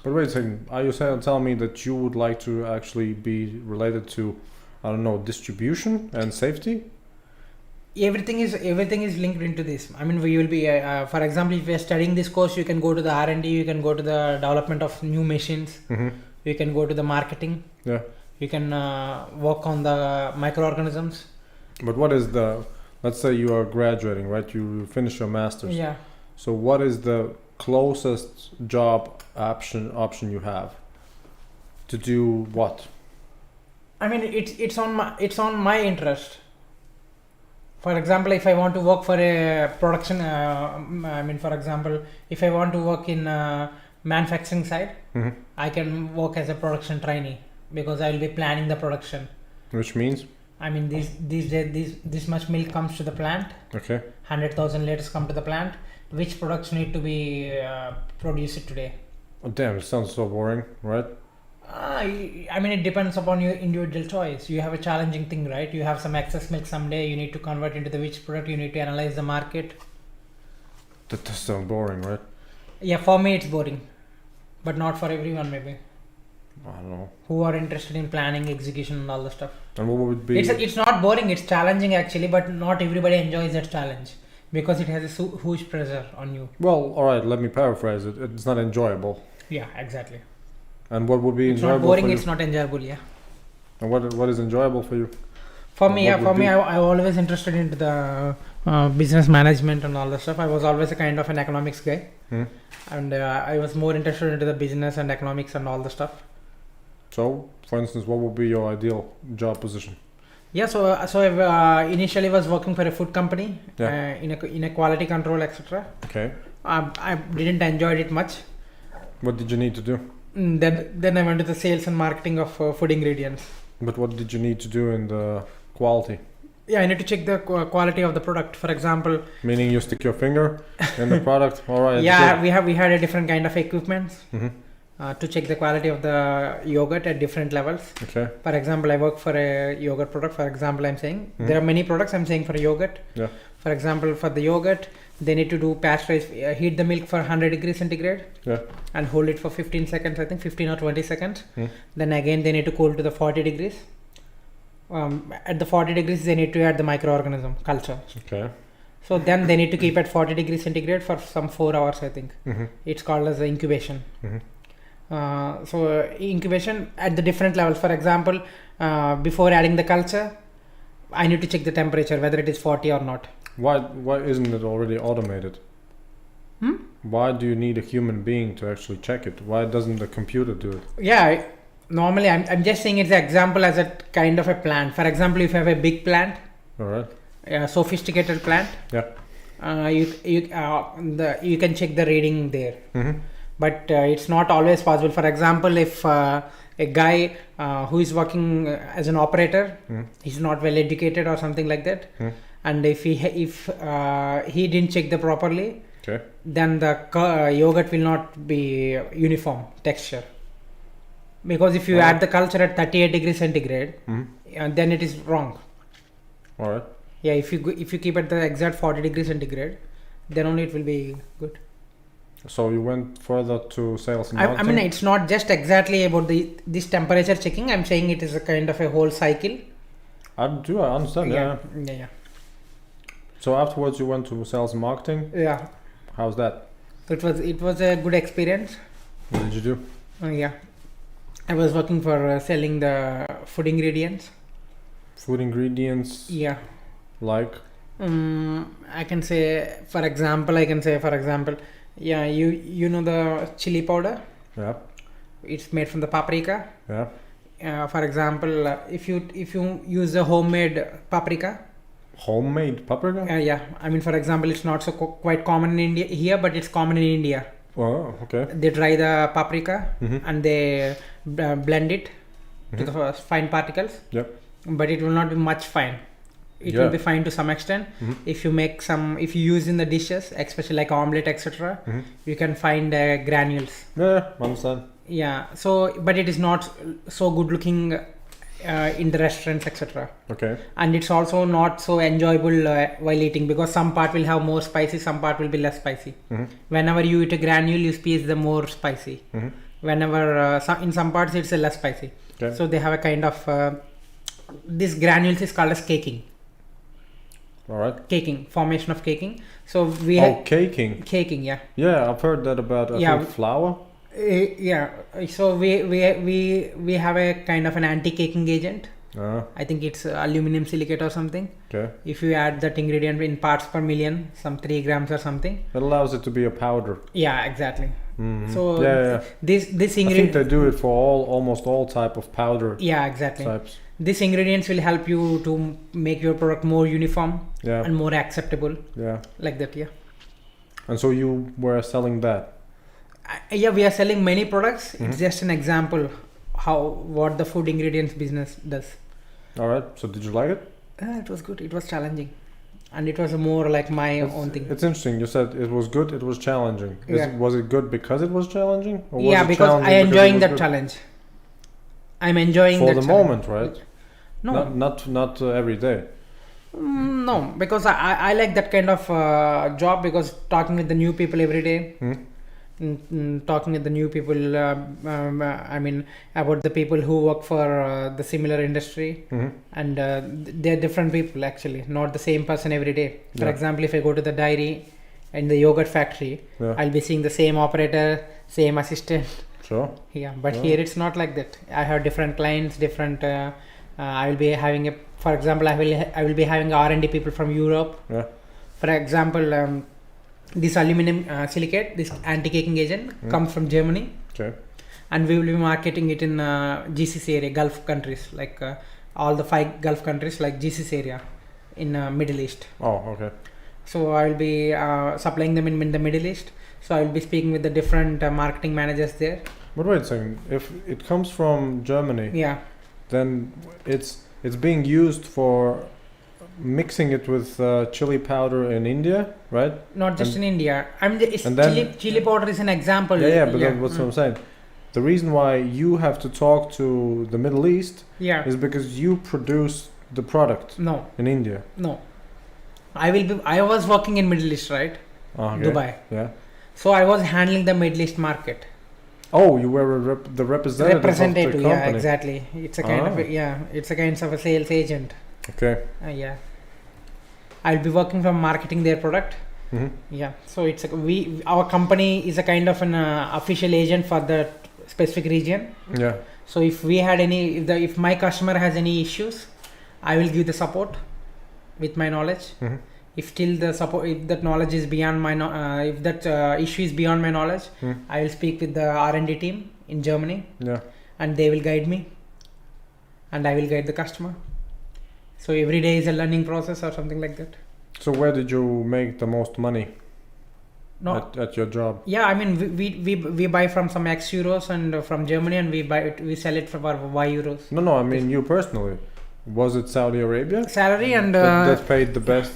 Speaker 1: But wait a second, are you telling me that you would like to actually be related to, I don't know, distribution and safety?
Speaker 2: Everything is linked into this. I mean, we will be for example, if you're studying this course, you can go to the R&D, you can go to the development of new machines, you can go to the marketing,
Speaker 1: Yeah.
Speaker 2: you can work on the microorganisms.
Speaker 1: But what is let's say you are graduating, right? You finish your master's.
Speaker 2: Yeah.
Speaker 1: So what is the closest job option you have to do what?
Speaker 2: I mean, it's on my interest. For example, if I want to work for a production, for example, if I want to work in manufacturing side, I can work as a production trainee because I will be planning the production.
Speaker 1: Which means?
Speaker 2: I mean, this much milk comes to the plant.
Speaker 1: Okay.
Speaker 2: 100,000 liters come to the plant. Which products need to be produced today?
Speaker 1: Oh, damn, it sounds so boring, right?
Speaker 2: I mean, it depends upon your individual choice. You have a challenging thing, right? You have some excess milk someday. You need to convert into the which product. You need to analyze the market.
Speaker 1: That does sound boring, right?
Speaker 2: Yeah, for me it's boring, but not for everyone. Maybe
Speaker 1: I don't know.
Speaker 2: who are interested in planning, execution, and all the stuff.
Speaker 1: And what would be?
Speaker 2: It's not boring. It's challenging actually, but not everybody enjoys that challenge because it has a huge pressure on you.
Speaker 1: Well, all right. Let me paraphrase it. It's not enjoyable.
Speaker 2: Yeah, exactly.
Speaker 1: And what would be
Speaker 2: It's not
Speaker 1: enjoyable
Speaker 2: boring.
Speaker 1: for you?
Speaker 2: It's not enjoyable. Yeah.
Speaker 1: And what is enjoyable for you?
Speaker 2: For me,
Speaker 1: What would be-
Speaker 2: I always interested into the business management and all that stuff. I was always a kind of an economics guy, and I was more interested into the business and economics and all the stuff.
Speaker 1: So, for instance, what would be your ideal job position?
Speaker 2: Yeah, so I initially was working for a food company in a quality control, etc.
Speaker 1: Okay.
Speaker 2: I didn't enjoy it much.
Speaker 1: What did you need to do?
Speaker 2: Then I went to the sales and marketing of food ingredients.
Speaker 1: But what did you need to do in the quality?
Speaker 2: Yeah, I need to check the quality of the product. For example,
Speaker 1: Meaning you stick your finger in the product. All right.
Speaker 2: yeah, we had a different kind of equipment
Speaker 1: Mm-hmm.
Speaker 2: to check the quality of the yogurt at different levels.
Speaker 1: Okay.
Speaker 2: For example, I work for a yogurt product. For example, I'm saying there are many products. I'm saying for yogurt.
Speaker 1: Yeah.
Speaker 2: For example, for the yogurt, they need to do pasteurize, heat the milk for 100 degrees centigrade.
Speaker 1: Yeah.
Speaker 2: And hold it for 15 seconds. I think 15 or 20 seconds. Then again, they need to cool to the 40 degrees. At the 40 degrees, they need to add the microorganism culture.
Speaker 1: Okay.
Speaker 2: So then they need to keep at 40 degrees centigrade for some 4 hours. I think it's called as incubation. Incubation at the different levels. For example, before adding the culture, I need to check the temperature whether it is 40 or not.
Speaker 1: Why isn't it already automated? Why do you need a human being to actually check it? Why doesn't the computer do it?
Speaker 2: Yeah, normally I'm just saying it's an example as a kind of a plant. For example, if you have a big plant,
Speaker 1: All right.
Speaker 2: a sophisticated plant, you can check the reading there. But it's not always possible. For example, if a guy who is working as an operator, he's not well educated or something like that, and if he didn't check the properly, then the yogurt will not be uniform texture. Because if you add the culture at 38 degrees centigrade, then it is wrong.
Speaker 1: All right.
Speaker 2: Yeah, if you keep at the exact 40 degrees centigrade, then only it will be good.
Speaker 1: So you went further to sales and
Speaker 2: I
Speaker 1: marketing?
Speaker 2: mean, it's not just exactly about this temperature checking. I'm saying it is a kind of a whole cycle.
Speaker 1: I understand. Yeah.
Speaker 2: Yeah.
Speaker 1: So afterwards you went to sales and marketing.
Speaker 2: Yeah.
Speaker 1: How's that?
Speaker 2: It was a good experience.
Speaker 1: What did you do?
Speaker 2: Yeah. I was working for selling the food ingredients.
Speaker 1: Food ingredients.
Speaker 2: Yeah.
Speaker 1: Like?
Speaker 2: I can say, for example, yeah, you know the chili powder?
Speaker 1: Yeah.
Speaker 2: It's made from the paprika.
Speaker 1: Yeah.
Speaker 2: For example, if you use a homemade paprika.
Speaker 1: Homemade paprika?
Speaker 2: Yeah. I mean, for example, it's not so quite common in India here, but it's common in India.
Speaker 1: Oh, okay.
Speaker 2: They dry the paprika and they blend it to the fine particles.
Speaker 1: Yep.
Speaker 2: But it will not be much fine. It will be fine to some extent. If you use in the dishes, especially like omelette, etc., you can find granules.
Speaker 1: Yeah, understand.
Speaker 2: Yeah. So, but it is not so good looking in the restaurants, etc.
Speaker 1: Okay.
Speaker 2: And it's also not so enjoyable while eating, because some part will have more spicy, some part will be less spicy. Whenever you eat a granule, you squeeze the more spicy. Whenever in some parts it's less spicy.
Speaker 1: Okay.
Speaker 2: So they have a kind of this granules is called as caking.
Speaker 1: All right.
Speaker 2: Caking, formation of caking. So we
Speaker 1: caking.
Speaker 2: Caking, yeah.
Speaker 1: Yeah, I've heard that about I think flour.
Speaker 2: Yeah. So we have a kind of an anti-caking agent. I think it's aluminum silicate or something.
Speaker 1: Okay.
Speaker 2: If you add that ingredient in parts per million, some 3 grams or something,
Speaker 1: it allows it to be a powder.
Speaker 2: Yeah, exactly. So this ingredient,
Speaker 1: I think they do it for almost all type of powder.
Speaker 2: Yeah, exactly.
Speaker 1: Types.
Speaker 2: These ingredients will help you to make your product more uniform and more acceptable.
Speaker 1: Yeah.
Speaker 2: Like that, yeah.
Speaker 1: And so you were selling that?
Speaker 2: Yeah, we are selling many products. It's just an example what the food ingredients business does.
Speaker 1: All right. So did you like it?
Speaker 2: It was good. It was challenging, and it was more like my own thing.
Speaker 1: It's interesting. You said it was good. It was challenging. Was it good because it was challenging? Or was
Speaker 2: yeah,
Speaker 1: it
Speaker 2: because I enjoying that
Speaker 1: good?
Speaker 2: challenge. I'm enjoying
Speaker 1: for
Speaker 2: that
Speaker 1: the
Speaker 2: challenge.
Speaker 1: moment, right?
Speaker 2: No,
Speaker 1: not every day.
Speaker 2: No, because I like that kind of job, because talking with the new people every day. Talking with the new people, I mean about the people who work for the similar industry, and they're different people actually, not the same person every day. For example, if I go to the dairy and the yogurt factory, I'll be seeing the same operator, same assistant,
Speaker 1: Sure.
Speaker 2: Yeah, but
Speaker 1: Yeah.
Speaker 2: here it's not like that. I have different clients, different. I will be having for example, I will be having R&D people from Europe.
Speaker 1: Yeah.
Speaker 2: For example, this aluminum silicate, this anti-caking agent comes from Germany.
Speaker 1: Okay.
Speaker 2: And we will be marketing it in GCC area, Gulf countries, like all the 5 Gulf countries, like GCC area in Middle East.
Speaker 1: Oh, okay.
Speaker 2: So I will be supplying them in the Middle East. So I will be speaking with the different marketing managers there.
Speaker 1: But wait a second. If it comes from Germany,
Speaker 2: Yeah.
Speaker 1: then it's being used for mixing it with chili powder in India, right?
Speaker 2: Not just
Speaker 1: And-
Speaker 2: in India.
Speaker 1: and then-
Speaker 2: Chili powder is an example.
Speaker 1: Yeah, but that's what I'm saying. The reason why you have to talk to the Middle East
Speaker 2: Yeah.
Speaker 1: is because you produce the product
Speaker 2: No,
Speaker 1: in India.
Speaker 2: no. I was working in Middle East, right?
Speaker 1: Okay.
Speaker 2: Dubai.
Speaker 1: Yeah.
Speaker 2: So I was handling the Middle East market.
Speaker 1: Oh, you were the representative of the company.
Speaker 2: Yeah, exactly. It's a kind of it's a kind of a sales agent.
Speaker 1: Okay.
Speaker 2: Yeah. I'll be working from marketing their product.
Speaker 1: Mm-hmm.
Speaker 2: Yeah. So it's our company is a kind of an official agent for the specific region.
Speaker 1: Yeah.
Speaker 2: So if we had if my customer has any issues, I will give the support with my knowledge.
Speaker 1: Mm-hmm.
Speaker 2: If that knowledge is beyond my if that issue is beyond my knowledge, I will speak with the R&D team in Germany.
Speaker 1: Yeah.
Speaker 2: And they will guide me, and I will guide the customer. So every day is a learning process or something like that.
Speaker 1: So where did you make the most money
Speaker 2: No,
Speaker 1: at your job?
Speaker 2: yeah, I mean we buy from some X euros and from Germany, and we sell it for Y euros.
Speaker 1: No, I mean you personally. Was it Saudi Arabia?
Speaker 2: Salary and
Speaker 1: that paid the best?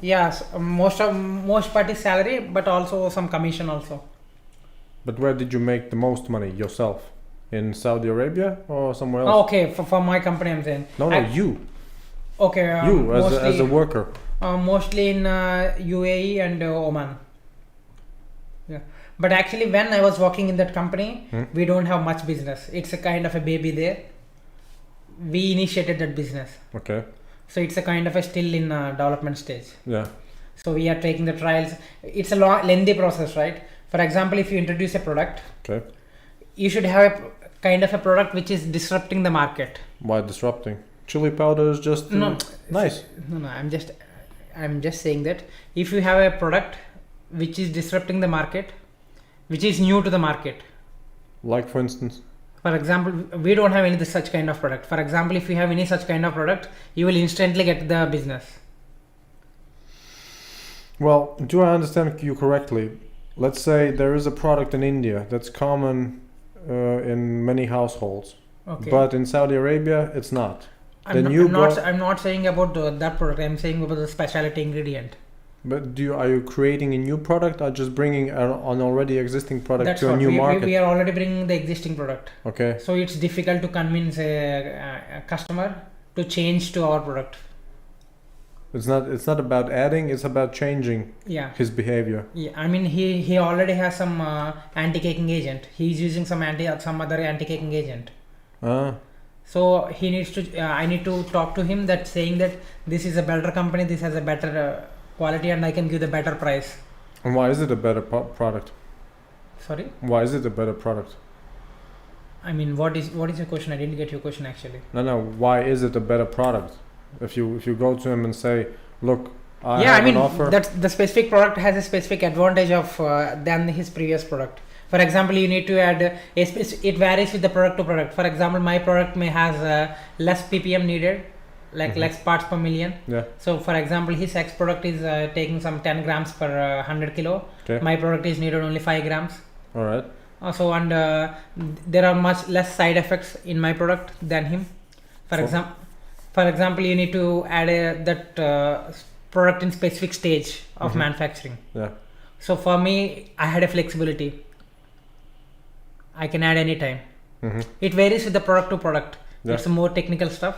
Speaker 2: yes, most part is salary, but also some commission also.
Speaker 1: But where did you make the most money yourself? In Saudi Arabia or somewhere else?
Speaker 2: Oh, okay, for my company I'm saying.
Speaker 1: No, you.
Speaker 2: Okay.
Speaker 1: You as a worker.
Speaker 2: Mostly in UAE and Oman. Yeah, but actually when I was working in that company, we don't have much business. It's a kind of a baby there. We initiated that business.
Speaker 1: Okay.
Speaker 2: So it's a kind of a still in development stage.
Speaker 1: Yeah.
Speaker 2: So we are taking the trials. It's a lengthy process, right? For example, if you introduce a product,
Speaker 1: Okay.
Speaker 2: you should have a kind of a product which is disrupting the market.
Speaker 1: Why disrupting? Chili powder is just nice.
Speaker 2: No. I'm just saying that if you have a product which is disrupting the market, which is new to the market.
Speaker 1: Like for instance.
Speaker 2: For example, we don't have any such kind of product. For example, if you have any such kind of product, you will instantly get the business.
Speaker 1: Well, do I understand you correctly? Let's say there is a product in India that's common in many households,
Speaker 2: Okay.
Speaker 1: but in Saudi Arabia it's not.
Speaker 2: I'm not saying about that product. I'm saying about the specialty ingredient.
Speaker 1: But are you creating a new product or just bringing an already existing product
Speaker 2: That's
Speaker 1: to a
Speaker 2: what
Speaker 1: new market?
Speaker 2: we are already bringing the existing product.
Speaker 1: Okay.
Speaker 2: So it's difficult to convince a customer to change to our product.
Speaker 1: It's not about adding, it's about changing his behavior.
Speaker 2: Yeah, I mean he already has some anti-caking agent. He's using some other anti-caking agent. So he needs to I need to talk to him that saying that this is a better company, this has a better quality, and I can give the better price.
Speaker 1: And why is it a better product?
Speaker 2: Sorry?
Speaker 1: Why is it a better product?
Speaker 2: I mean, what is your question? I didn't get your question actually.
Speaker 1: No. Why is it a better product? If you go to him and say, look, I
Speaker 2: I
Speaker 1: have
Speaker 2: mean
Speaker 1: an offer.
Speaker 2: that the specific product has a specific advantage of than his previous product. For example, you need to add it varies with the product to product. For example, my product may has less ppm needed, like less parts per million.
Speaker 1: Yeah.
Speaker 2: So for example, his X product is taking some 10 grams per 100 kilo.
Speaker 1: Okay.
Speaker 2: My product is needed only 5 grams.
Speaker 1: All right.
Speaker 2: There are much less side effects in my product than him. For example, you need to add that product in specific stage of manufacturing.
Speaker 1: Yeah.
Speaker 2: So for me, I had a flexibility. I can add anytime. It varies with the product to product.
Speaker 1: Yeah.
Speaker 2: It's more technical stuff.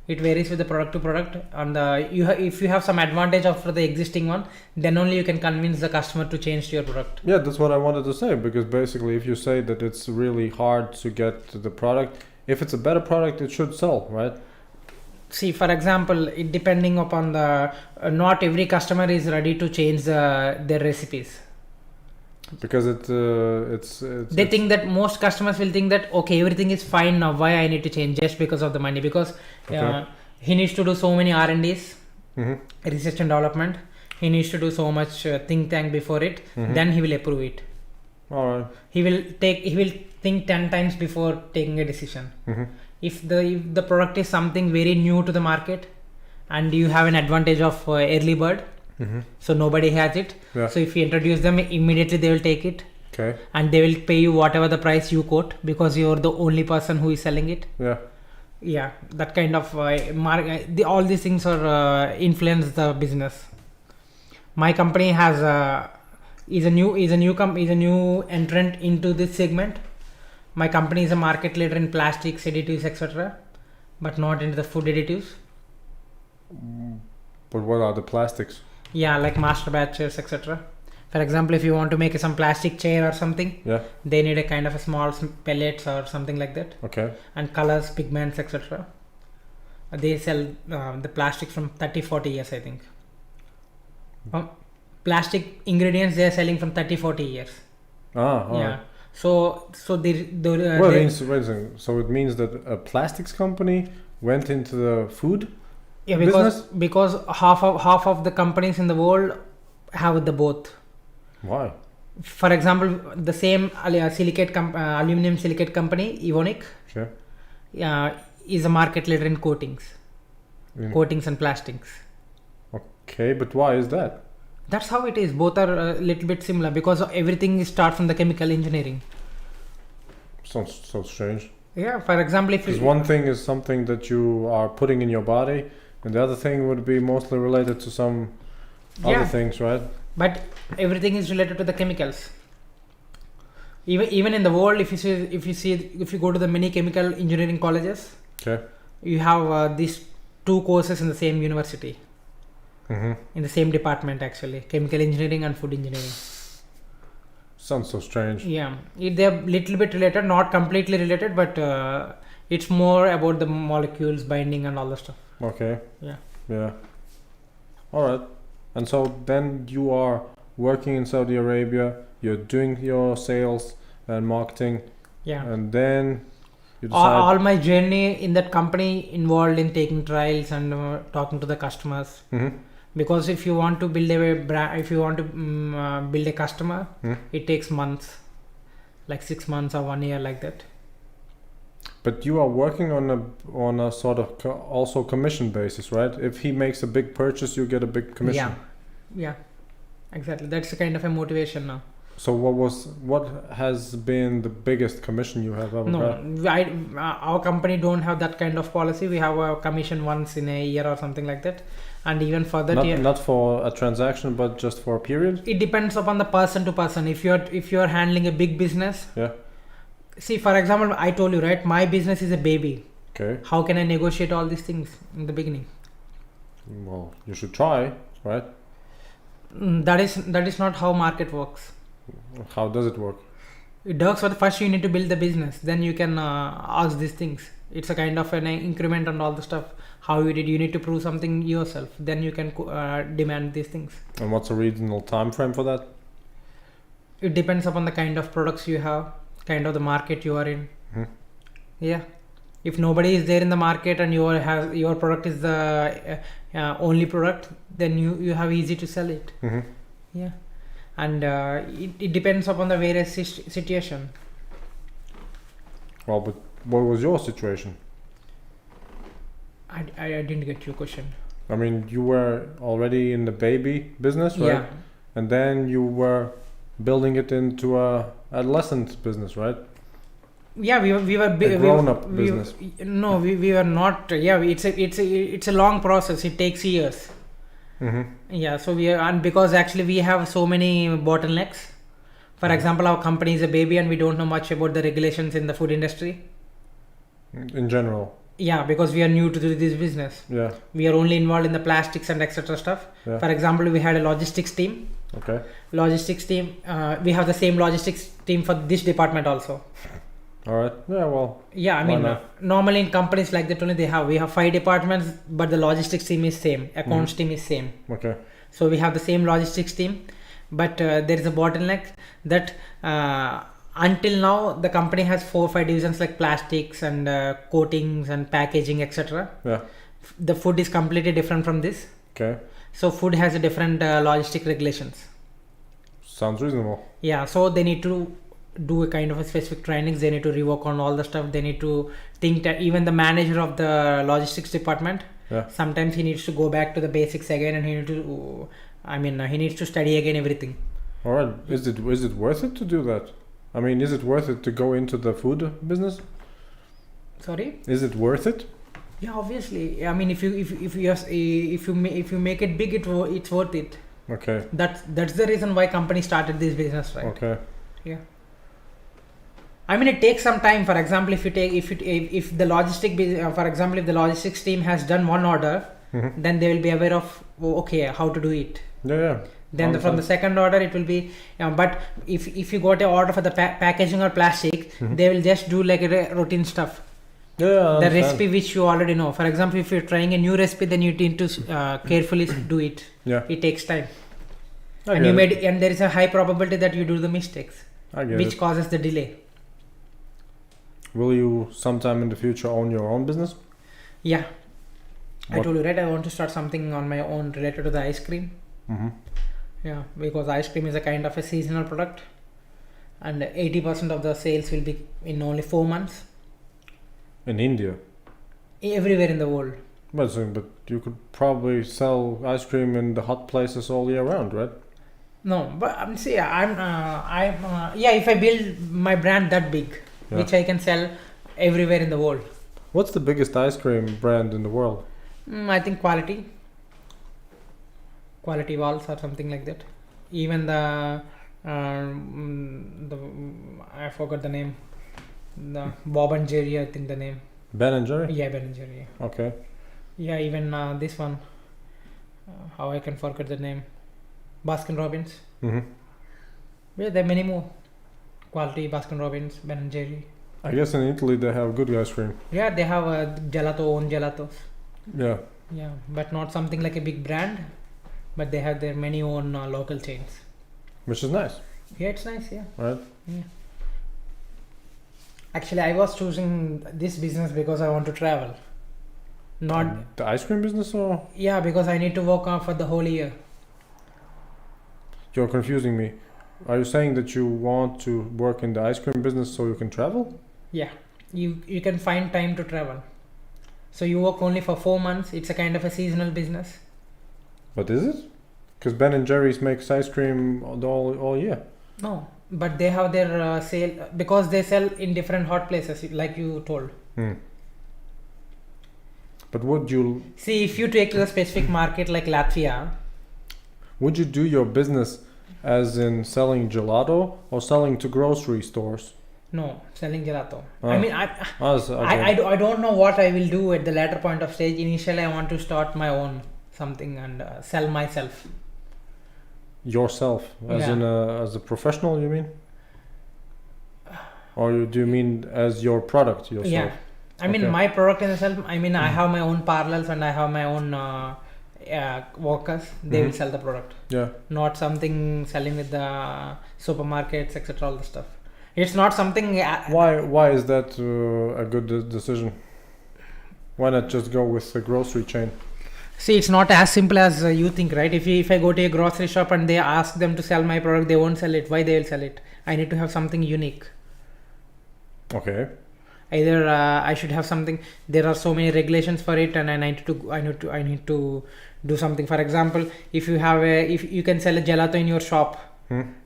Speaker 2: It varies with the product to product. And if you have some advantage of the existing one, then only you can convince the customer to change to your product.
Speaker 1: Yeah, that's what I wanted to say, because basically if you say that it's really hard to get the product, if it's a better product, it should sell, right?
Speaker 2: See, for example, it depending upon the not every customer is ready to change their recipes.
Speaker 1: Because it's
Speaker 2: They think that most customers will think that okay, everything is fine now. Why I need to change just because of the money? Because
Speaker 1: Okay.
Speaker 2: he needs to do so many R&Ds,
Speaker 1: Mm-hmm.
Speaker 2: research and development. He needs to do so much think tank before it.
Speaker 1: Mhm.
Speaker 2: Then he will approve it.
Speaker 1: All right.
Speaker 2: He will think 10 times before taking a decision.
Speaker 1: Mm-hmm.
Speaker 2: If the product is something very new to the market, and you have an advantage of early bird,
Speaker 1: Mm-hmm.
Speaker 2: so nobody has it.
Speaker 1: Yeah.
Speaker 2: So if you introduce them, immediately they will take it,
Speaker 1: Okay.
Speaker 2: and they will pay you whatever the price you quote because you're the only person who is selling it.
Speaker 1: Yeah.
Speaker 2: Yeah, that kind of all these things are influence the business. My company has is a new entrant into this segment. My company is a market leader in plastics, additives, etc., but not into the food additives.
Speaker 1: But what are the plastics?
Speaker 2: Yeah, like master batches, etc. For example, if you want to make some plastic chair or something,
Speaker 1: Yeah.
Speaker 2: they need a kind of a small pellets or something like that,
Speaker 1: Okay.
Speaker 2: and colors, pigments, etc. They sell the plastic from 30-40 years, I think. Plastic ingredients they are selling from 30-40 years.
Speaker 1: Ah. All
Speaker 2: Yeah.
Speaker 1: right.
Speaker 2: So
Speaker 1: Well, it means, wait a second. So it means that a plastics company went into the food.
Speaker 2: yeah,
Speaker 1: business?
Speaker 2: because half of the companies in the world have the both.
Speaker 1: Why?
Speaker 2: For example, the same aluminum silicate company, Evonik,
Speaker 1: Okay.
Speaker 2: is a market leader in coatings
Speaker 1: In-
Speaker 2: and plastics.
Speaker 1: Okay, but why is that?
Speaker 2: That's how it is. Both are a little bit similar because everything is start from the chemical engineering.
Speaker 1: Sounds so strange.
Speaker 2: Yeah, for example, if
Speaker 1: Because
Speaker 2: you
Speaker 1: one thing is something that you are putting in your body, and the other thing would be mostly related to some other
Speaker 2: Yeah.
Speaker 1: things, right?
Speaker 2: but everything is related to the chemicals. Even in the world, if you go to the many chemical engineering colleges,
Speaker 1: Okay.
Speaker 2: you have these two courses in the same university,
Speaker 1: Mm-hmm.
Speaker 2: in the same department actually, chemical engineering and food engineering.
Speaker 1: Sounds so strange.
Speaker 2: Yeah, they're little bit related, not completely related, but it's more about the molecules binding and all the stuff.
Speaker 1: Okay.
Speaker 2: Yeah.
Speaker 1: Yeah. All right. And so then you are working in Saudi Arabia. You're doing your sales and marketing,
Speaker 2: Yeah.
Speaker 1: and then you
Speaker 2: all,
Speaker 1: decide.
Speaker 2: all my journey in that company involved in taking trials and talking to the customers.
Speaker 1: Mm-hmm.
Speaker 2: Because if you want to build a brand, if you want to build a customer,
Speaker 1: Hmm.
Speaker 2: it takes months, like 6 months or 1 year, like that.
Speaker 1: But you are working on a sort of also commission basis, right? If he makes a big purchase, you get a big commission.
Speaker 2: Yeah, exactly. That's the kind of a motivation now.
Speaker 1: So what has been the biggest commission you have ever got?
Speaker 2: No, our company don't have that kind of policy. We have a commission once in a year or something like that, and even for that year,
Speaker 1: Not for a transaction, but just for a period.
Speaker 2: it depends upon the person to person. If you're handling a big business,
Speaker 1: Yeah.
Speaker 2: see, for example, I told you, right, my business is a baby.
Speaker 1: Okay.
Speaker 2: How can I negotiate all these things in the beginning?
Speaker 1: Well, you should try, right?
Speaker 2: That is not how market works.
Speaker 1: How does it work?
Speaker 2: It works for the first you need to build the business, then you can ask these things. It's a kind of an increment and all the stuff. How you need to prove something yourself, then you can demand these things.
Speaker 1: And what's a reasonable time frame for that?
Speaker 2: It depends upon the kind of products you have, kind of the market you are in.
Speaker 1: Mhm.
Speaker 2: Yeah, if nobody is there in the market and your product is the only product, then you have easy to sell it.
Speaker 1: Mm-hmm.
Speaker 2: Yeah, and it depends upon the various situation.
Speaker 1: Well, but what was your situation?
Speaker 2: I didn't get your question.
Speaker 1: I mean, you were already in the baby business, right?
Speaker 2: Yeah,
Speaker 1: And then you were building it into a adolescent business, right?
Speaker 2: yeah, we were
Speaker 1: A grown-up business.
Speaker 2: No, we were not. Yeah, it's a long process. It takes years.
Speaker 1: Mm-hmm.
Speaker 2: Yeah, so and because actually we have so many bottlenecks. For example, our company is a baby and we don't know much about the regulations in the food industry.
Speaker 1: In general.
Speaker 2: Yeah, because we are new to this business.
Speaker 1: Yeah.
Speaker 2: We are only involved in the plastics and etc. stuff.
Speaker 1: Yeah.
Speaker 2: For example, we had a logistics team.
Speaker 1: Okay.
Speaker 2: Logistics team. We have the same logistics team for this department also.
Speaker 1: All right. Yeah. Well.
Speaker 2: Yeah, I
Speaker 1: Why
Speaker 2: mean,
Speaker 1: not?
Speaker 2: normally in companies like that only we have 5 departments, but the logistics team is same. Accounts team is same.
Speaker 1: Okay.
Speaker 2: So we have the same logistics team. but there is a bottleneck that until now the company has 4 or 5 divisions like plastics and coatings and packaging, etc.
Speaker 1: Yeah.
Speaker 2: The food is completely different from this.
Speaker 1: Okay.
Speaker 2: So food has a different logistic regulations.
Speaker 1: Sounds reasonable.
Speaker 2: Yeah, so they need to do a kind of a specific trainings. They need to rework on all the stuff. They need to think that even the manager of the logistics department, sometimes he needs to go back to the basics again, and he needs to study again everything.
Speaker 1: All right. Is it worth it to do that? I mean, is it worth it to go into the food business?
Speaker 2: Sorry?
Speaker 1: Is it worth it?
Speaker 2: Yeah, obviously. I mean, if you make it big, it's worth it.
Speaker 1: Okay.
Speaker 2: That's the reason why company started this business, right?
Speaker 1: Okay.
Speaker 2: Yeah. I mean, it takes some time. For example, if the logistics team has done one order, then they will be aware of how to do it.
Speaker 1: Yeah.
Speaker 2: Then from the second order it will be. But if you got an order for the packaging or plastic, they will just do like a routine stuff.
Speaker 1: Yeah.
Speaker 2: The recipe which you already know. For example, if you're trying a new recipe, then you need to carefully do it.
Speaker 1: Yeah.
Speaker 2: It takes time. And there is a high probability that you do the mistakes, which causes the delay.
Speaker 1: Will you sometime in the future own your own business?
Speaker 2: Yeah. I told you, right? I want to start something on my own related to the ice cream. Yeah, because ice cream is a kind of a seasonal product, and 80% of the sales will be in only 4 months.
Speaker 1: In India?
Speaker 2: Everywhere in the world.
Speaker 1: But you could probably sell ice cream in the hot places all year round, right?
Speaker 2: No, but if I build my brand that big, which I can sell everywhere in the world.
Speaker 1: What's the biggest ice cream brand in the world?
Speaker 2: I think Quality Walls or something like that. Even the I forgot the name. The Bob and Jerry, I think the name.
Speaker 1: Ben and Jerry?
Speaker 2: Yeah, Ben and Jerry. Yeah.
Speaker 1: Okay.
Speaker 2: Yeah, even this one. How I can forget the name? Baskin Robbins. Yeah, there are many more. Quality, Baskin Robbins, Ben and Jerry.
Speaker 1: I guess in Italy they have good ice cream.
Speaker 2: Yeah, they have own gelatos.
Speaker 1: Yeah.
Speaker 2: Yeah, but not something like a big brand. But they have their many own local chains.
Speaker 1: Which is nice.
Speaker 2: Yeah, it's nice. Yeah.
Speaker 1: Right.
Speaker 2: Yeah. Actually, I was choosing this business because I want to travel. Not
Speaker 1: the ice cream business, or?
Speaker 2: Yeah, because I need to work on for the whole year.
Speaker 1: You're confusing me. Are you saying that you want to work in the ice cream business so you can travel?
Speaker 2: Yeah, you can find time to travel. So you work only for 4 months. It's a kind of a seasonal business.
Speaker 1: But is it? Because Ben and Jerry's makes ice cream all year.
Speaker 2: No, but they have their sale because they sell in different hot places, like you told.
Speaker 1: But would you
Speaker 2: see if you take to the specific market like Latvia?
Speaker 1: Would you do your business as in selling gelato or selling to grocery stores?
Speaker 2: No, selling gelato. I mean, I don't know what I will do at the latter point of stage. Initially, I want to start my own something and sell myself.
Speaker 1: Yourself, as in as a professional, you mean? Or do you mean as your product yourself?
Speaker 2: Yeah, I mean my product in itself. I mean I have my own parallels and I have my own workers. They will sell the product. Yeah. Not something selling with the supermarkets, etc. All the stuff. It's not something.
Speaker 1: Why is that a good decision? Why not just go with the grocery chain?
Speaker 2: See, it's not as simple as you think, right? If I go to a grocery shop and they ask them to sell my product, they won't sell it. Why they will sell it? I need to have something unique.
Speaker 1: Okay.
Speaker 2: Either I should have something. There are so many regulations for it, and I need to do something. For example, if you can sell a gelato in your shop,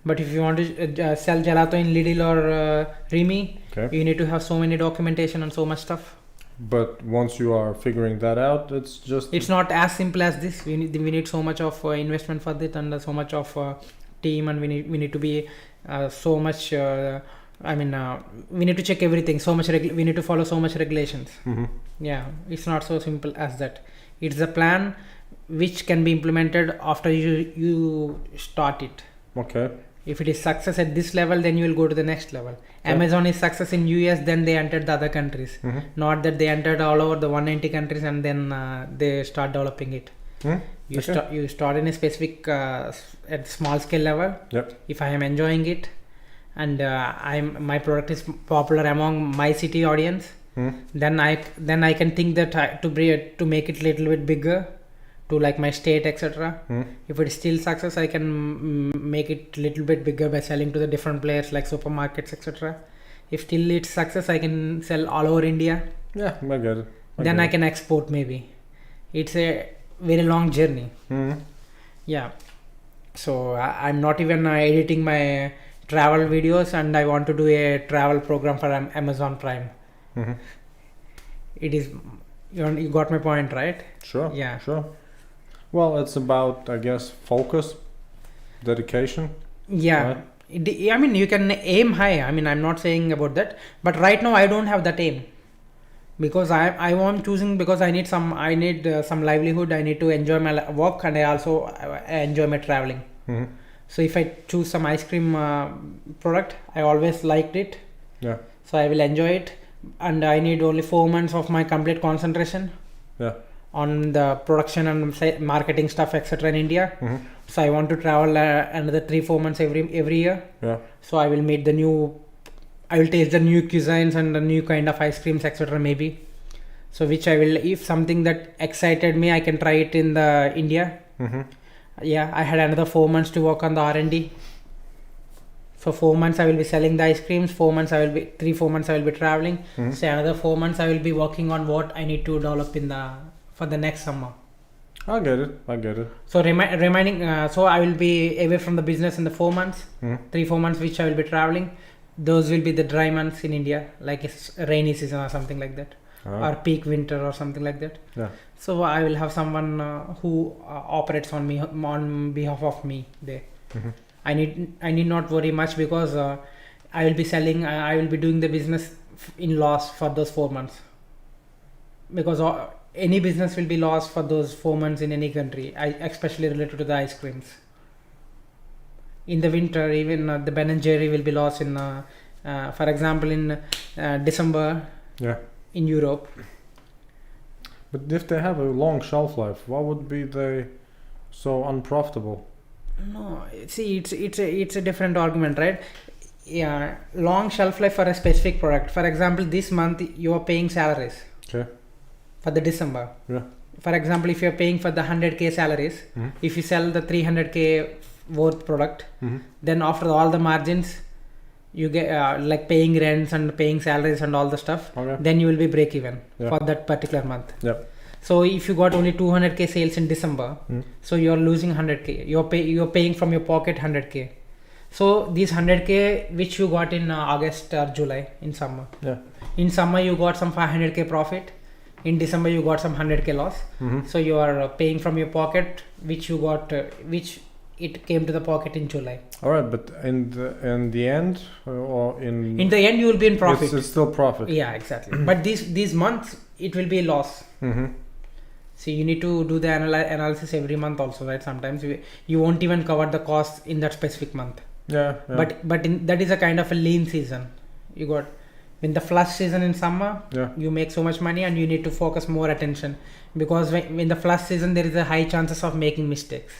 Speaker 2: but if you want to sell gelato in Lidl or Remy, you need to have so many documentation and so much stuff.
Speaker 1: But once you are figuring that out, it's
Speaker 2: not as simple as this. We need so much of investment for it and so much of team, and we need to be so much. We need to check everything. So much. We need to follow so much regulations. Yeah, it's not so simple as that. It's a plan which can be implemented after you start it.
Speaker 1: Okay.
Speaker 2: If it is success at this level, then you will go to the next level. Okay. Amazon is success in US, then they entered the other countries. Not that they entered all over the 190 countries and then they start developing it. You
Speaker 1: Okay.
Speaker 2: you start in a specific at small scale level.
Speaker 1: Yep.
Speaker 2: If I am enjoying it, and my product is popular among my city audience, then I can think that to make it little bit bigger, to like my state, etc. If it's still success, I can make it little bit bigger by selling to the different players like supermarkets, etc. If still it's success, I can sell all over India.
Speaker 1: Yeah, I get it.
Speaker 2: Then I can export maybe. It's a very long journey. Yeah. So I'm not even editing my travel videos, and I want to do a travel program for Amazon Prime. It is, you got my point, right?
Speaker 1: Sure.
Speaker 2: Yeah.
Speaker 1: Sure. Well, it's about, I guess, focus, dedication.
Speaker 2: Yeah.
Speaker 1: Right.
Speaker 2: I mean, you can aim high. I mean, I'm not saying about that, but right now I don't have that aim, because I am choosing because I need some livelihood. I need to enjoy my work, and I also enjoy my traveling. So if I choose some ice cream product, I always liked it.
Speaker 1: Yeah.
Speaker 2: So I will enjoy it, and I need only 4 months of my complete concentration.
Speaker 1: Yeah.
Speaker 2: On the production and marketing stuff, etc. in India. So I want to travel another 3-4 months every year.
Speaker 1: Yeah.
Speaker 2: So I will taste the new cuisines and the new kind of ice creams, etc. maybe. So which I will, if something that excited me, I can try it in the India. Yeah, I had another 4 months to work on the R&D. So 4 months I will be selling the ice creams. 4 months 3-4 months I will be traveling. So another 4 months I will be working on what I need to develop for the next summer.
Speaker 1: I get it.
Speaker 2: So so I will be away from the business in the 4 months, 3-4 months which I will be traveling. Those will be the dry months in India, like it's rainy season or something like that, or peak winter or something like that.
Speaker 1: Yeah.
Speaker 2: So I will have someone who operates on behalf of me there. I need not worry much, because I will be selling. I will be doing the business in loss for those 4 months, because any business will be lost for those 4 months in any country, especially related to the ice creams. In the winter, even the Ben and Jerry will be lost in, for example, in December.
Speaker 1: Yeah.
Speaker 2: In Europe.
Speaker 1: But if they have a long shelf life, why would be they so unprofitable?
Speaker 2: No, see, it's a different argument, right? Yeah, long shelf life for a specific product. For example, this month you are paying salaries.
Speaker 1: Okay.
Speaker 2: For the December.
Speaker 1: Yeah.
Speaker 2: For example, if you are paying for the 100k salaries, if you sell the 300k worth product, then after all the margins, you get like paying rents and paying salaries and all the stuff.
Speaker 1: Okay.
Speaker 2: Then you will be break even
Speaker 1: Yeah.
Speaker 2: for that particular month.
Speaker 1: Yep.
Speaker 2: So if you got only 200k sales in December, so you are losing 100k. You're paying from your pocket 100k. So these 100k which you got in August or July in summer.
Speaker 1: Yeah.
Speaker 2: In summer you got some 500k profit. In December you got some 100k loss. So you are paying from your pocket, which you got, which it came to the pocket in July.
Speaker 1: All right, but in the end, or in
Speaker 2: the end you will be in profit.
Speaker 1: It's still profit.
Speaker 2: Yeah, exactly. But these months it will be a loss. So you need to do the analysis every month also, right? Sometimes you won't even cover the cost in that specific month.
Speaker 1: Yeah.
Speaker 2: But that is a kind of a lean season. You got, in the flush season in summer, you make so much money and you need to focus more attention, because in the flush season there is a high chances of making mistakes,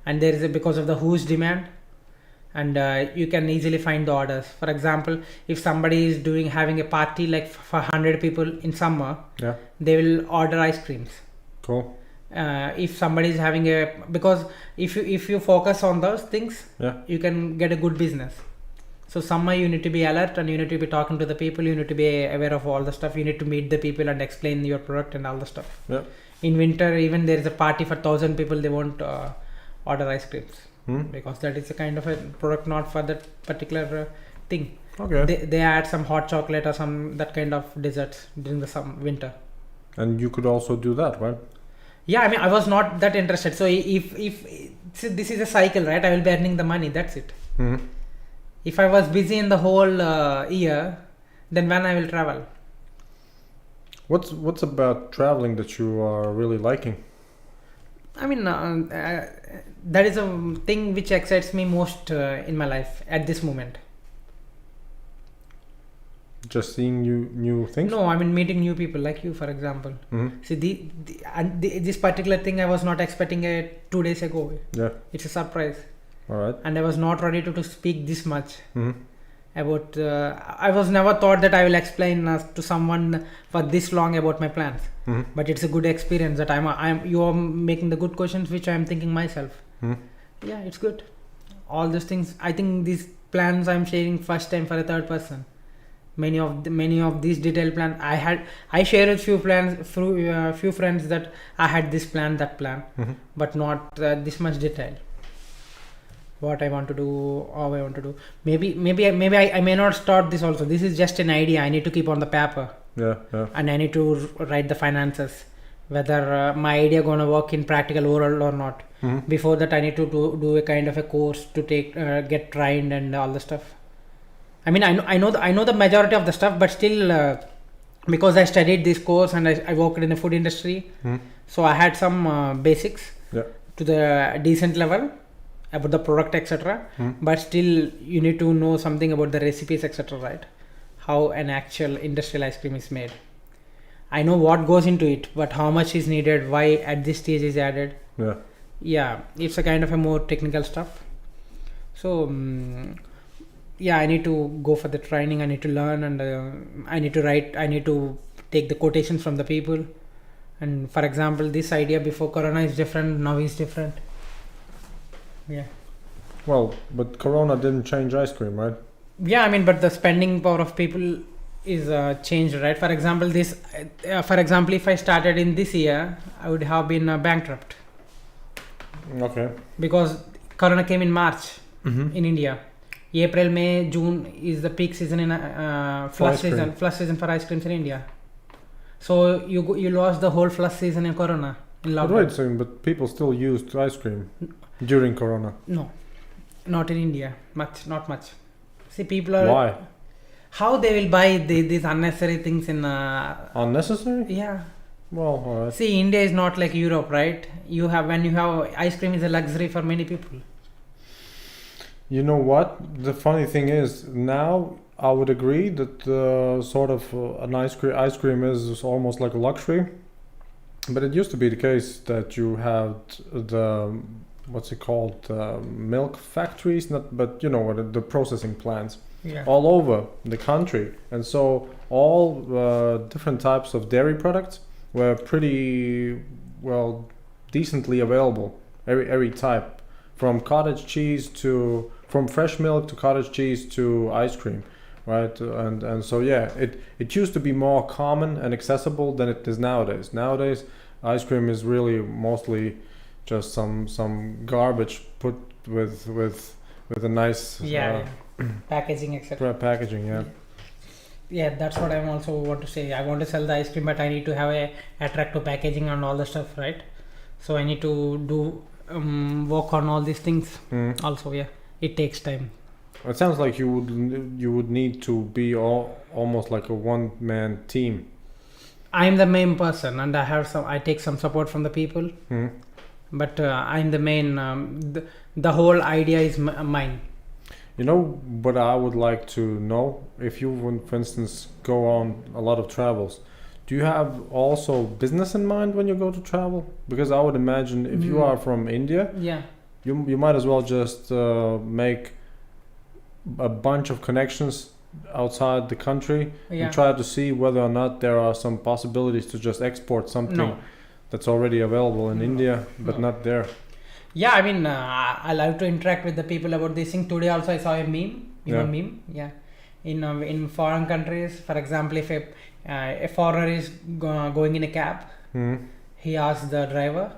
Speaker 2: and there is because of the huge demand, and you can easily find the orders. For example, if somebody is having a party like for 100 people in summer, they will order ice creams.
Speaker 1: Cool.
Speaker 2: If somebody is having because if you focus on those things, you can get a good business. So summer you need to be alert, and you need to be talking to the people, you need to be aware of all the stuff, you need to meet the people and explain your product and all the stuff. In winter, even there is a party for 1,000 people, they won't order ice creams, because that is a kind of a product not for that particular thing.
Speaker 1: Okay.
Speaker 2: They add some hot chocolate or some that kind of desserts during the winter.
Speaker 1: And you could also do that, right?
Speaker 2: Yeah, I mean, I was not that interested. So if this is a cycle, right? I will be earning the money. That's it. If I was busy in the whole year, then when I will travel?
Speaker 1: What's about traveling that you are really liking?
Speaker 2: I mean, that is a thing which excites me most in my life at this moment.
Speaker 1: Just seeing new things?
Speaker 2: No, I mean meeting new people like you, for example. See, this particular thing I was not expecting 2 days ago.
Speaker 1: Yeah.
Speaker 2: It's a surprise.
Speaker 1: All right.
Speaker 2: And I was not ready to speak this much about. I was never thought that I will explain to someone for this long about my plans. But it's a good experience that you are making the good questions which I am thinking myself. Yeah, it's good. All these things. I think these plans I'm sharing first time for a third person. Many of these detailed plans I shared with few friends that I had this plan, that plan, but not this much detail. What I want to do, how I want to do. Maybe I may not start this also. This is just an idea. I need to keep on the paper.
Speaker 1: Yeah.
Speaker 2: And I need to write the finances, whether my idea gonna work in practical world or not. Before that, I need to do a kind of a course to take get trained and all the stuff. I mean, I know the majority of the stuff, but still, because I studied this course and I worked in the food industry, so I had some basics to the decent level about the product, etc. But still, you need to know something about the recipes, etc. Right? How an actual industrial ice cream is made. I know what goes into it, but how much is needed, why at this stage is added. Yeah, it's a kind of a more technical stuff. So. Yeah, I need to go for the training. I need to learn, and I need to write. I need to take the quotations from the people. And for example, this idea before Corona is different. Now is different. Yeah.
Speaker 1: Well, but Corona didn't change ice cream, right?
Speaker 2: Yeah, I mean, but the spending power of people is changed, right? For example, if I started in this year, I would have been bankrupt.
Speaker 1: Okay.
Speaker 2: Because Corona came in March in India. April, May, June is the peak season in flush season for ice creams in India. So you lost the whole flush season in Corona in lockdown.
Speaker 1: But wait a second, but people still used ice cream during Corona.
Speaker 2: No, not in India. Not much. See, people are.
Speaker 1: Why?
Speaker 2: How they will buy these unnecessary things in?
Speaker 1: Unnecessary?
Speaker 2: Yeah.
Speaker 1: Well, alright.
Speaker 2: See, India is not like Europe, right? When you have ice cream is a luxury for many people.
Speaker 1: You know what? The funny thing is, now I would agree that sort of an ice cream is almost like a luxury. But it used to be the case that you had the milk factories, but you know what, the processing plants all over the country, and so all different types of dairy products were pretty well decently available. Every type, from cottage cheese from fresh milk to cottage cheese to ice cream, right? And so yeah, it used to be more common and accessible than it is nowadays. Nowadays, ice cream is really mostly just some garbage put with a nice
Speaker 2: packaging, etc.
Speaker 1: Packaging,
Speaker 2: yeah. That's what I also want to say. I want to sell the ice cream, but I need to have a attractive packaging and all the stuff, right? So I need to do work on all these things. Also, it takes time.
Speaker 1: It sounds like you would need to be almost like a one-man team.
Speaker 2: I'm the main person, and I take some support from the people. But I'm the main. The whole idea is mine.
Speaker 1: You know what I would like to know? If you would, for instance, go on a lot of travels, do you have also business in mind when you go to travel? Because I would imagine if you are from India, you might as well just make a bunch of connections outside the country and try to see whether or not there are some possibilities to just export something that's already available in India but not there.
Speaker 2: Yeah, I mean, I love to interact with the people about this thing. Today also I saw a meme. Meme? Yeah. In foreign countries, for example, if a foreigner is going in a cab, he asks the driver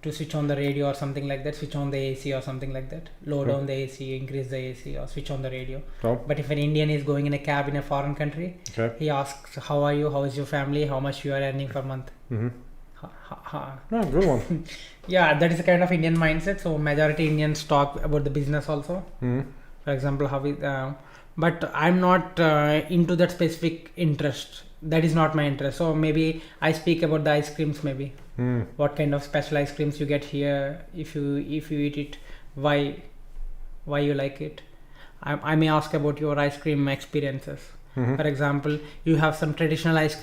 Speaker 2: to switch on the radio or something like that, switch on the AC or something like that, lower down the AC, increase the AC, or switch on the radio. But if an Indian is going in a cab in a foreign country, he asks, how are you, how is your family, how much you are earning per month.
Speaker 1: Good one.
Speaker 2: Yeah, that is a kind of Indian mindset. So majority Indians talk about the business also. For example, how we but I'm not into that specific interest. That is not my interest. So maybe I speak about the ice creams, maybe what kind of special ice creams you get here, if you eat it, why you like it. I may ask about your ice cream experiences.
Speaker 1: Mhm.
Speaker 2: For example, you have some traditional ice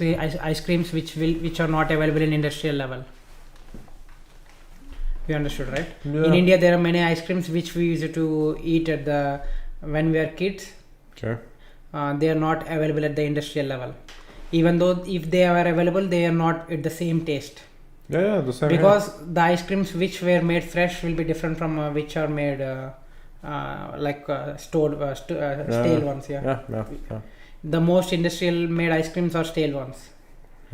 Speaker 2: creams which are not available in industrial level. You understood, right?
Speaker 1: Yeah.
Speaker 2: In India, there are many ice creams which we used to eat when we are kids.
Speaker 1: Okay.
Speaker 2: They are not available at the industrial level. Even though if they are available, they are not at the same taste.
Speaker 1: Yeah, the same.
Speaker 2: Because the ice creams which were made fresh will be different from which are made stale ones.
Speaker 1: Yeah.
Speaker 2: The most industrial made ice creams are stale ones.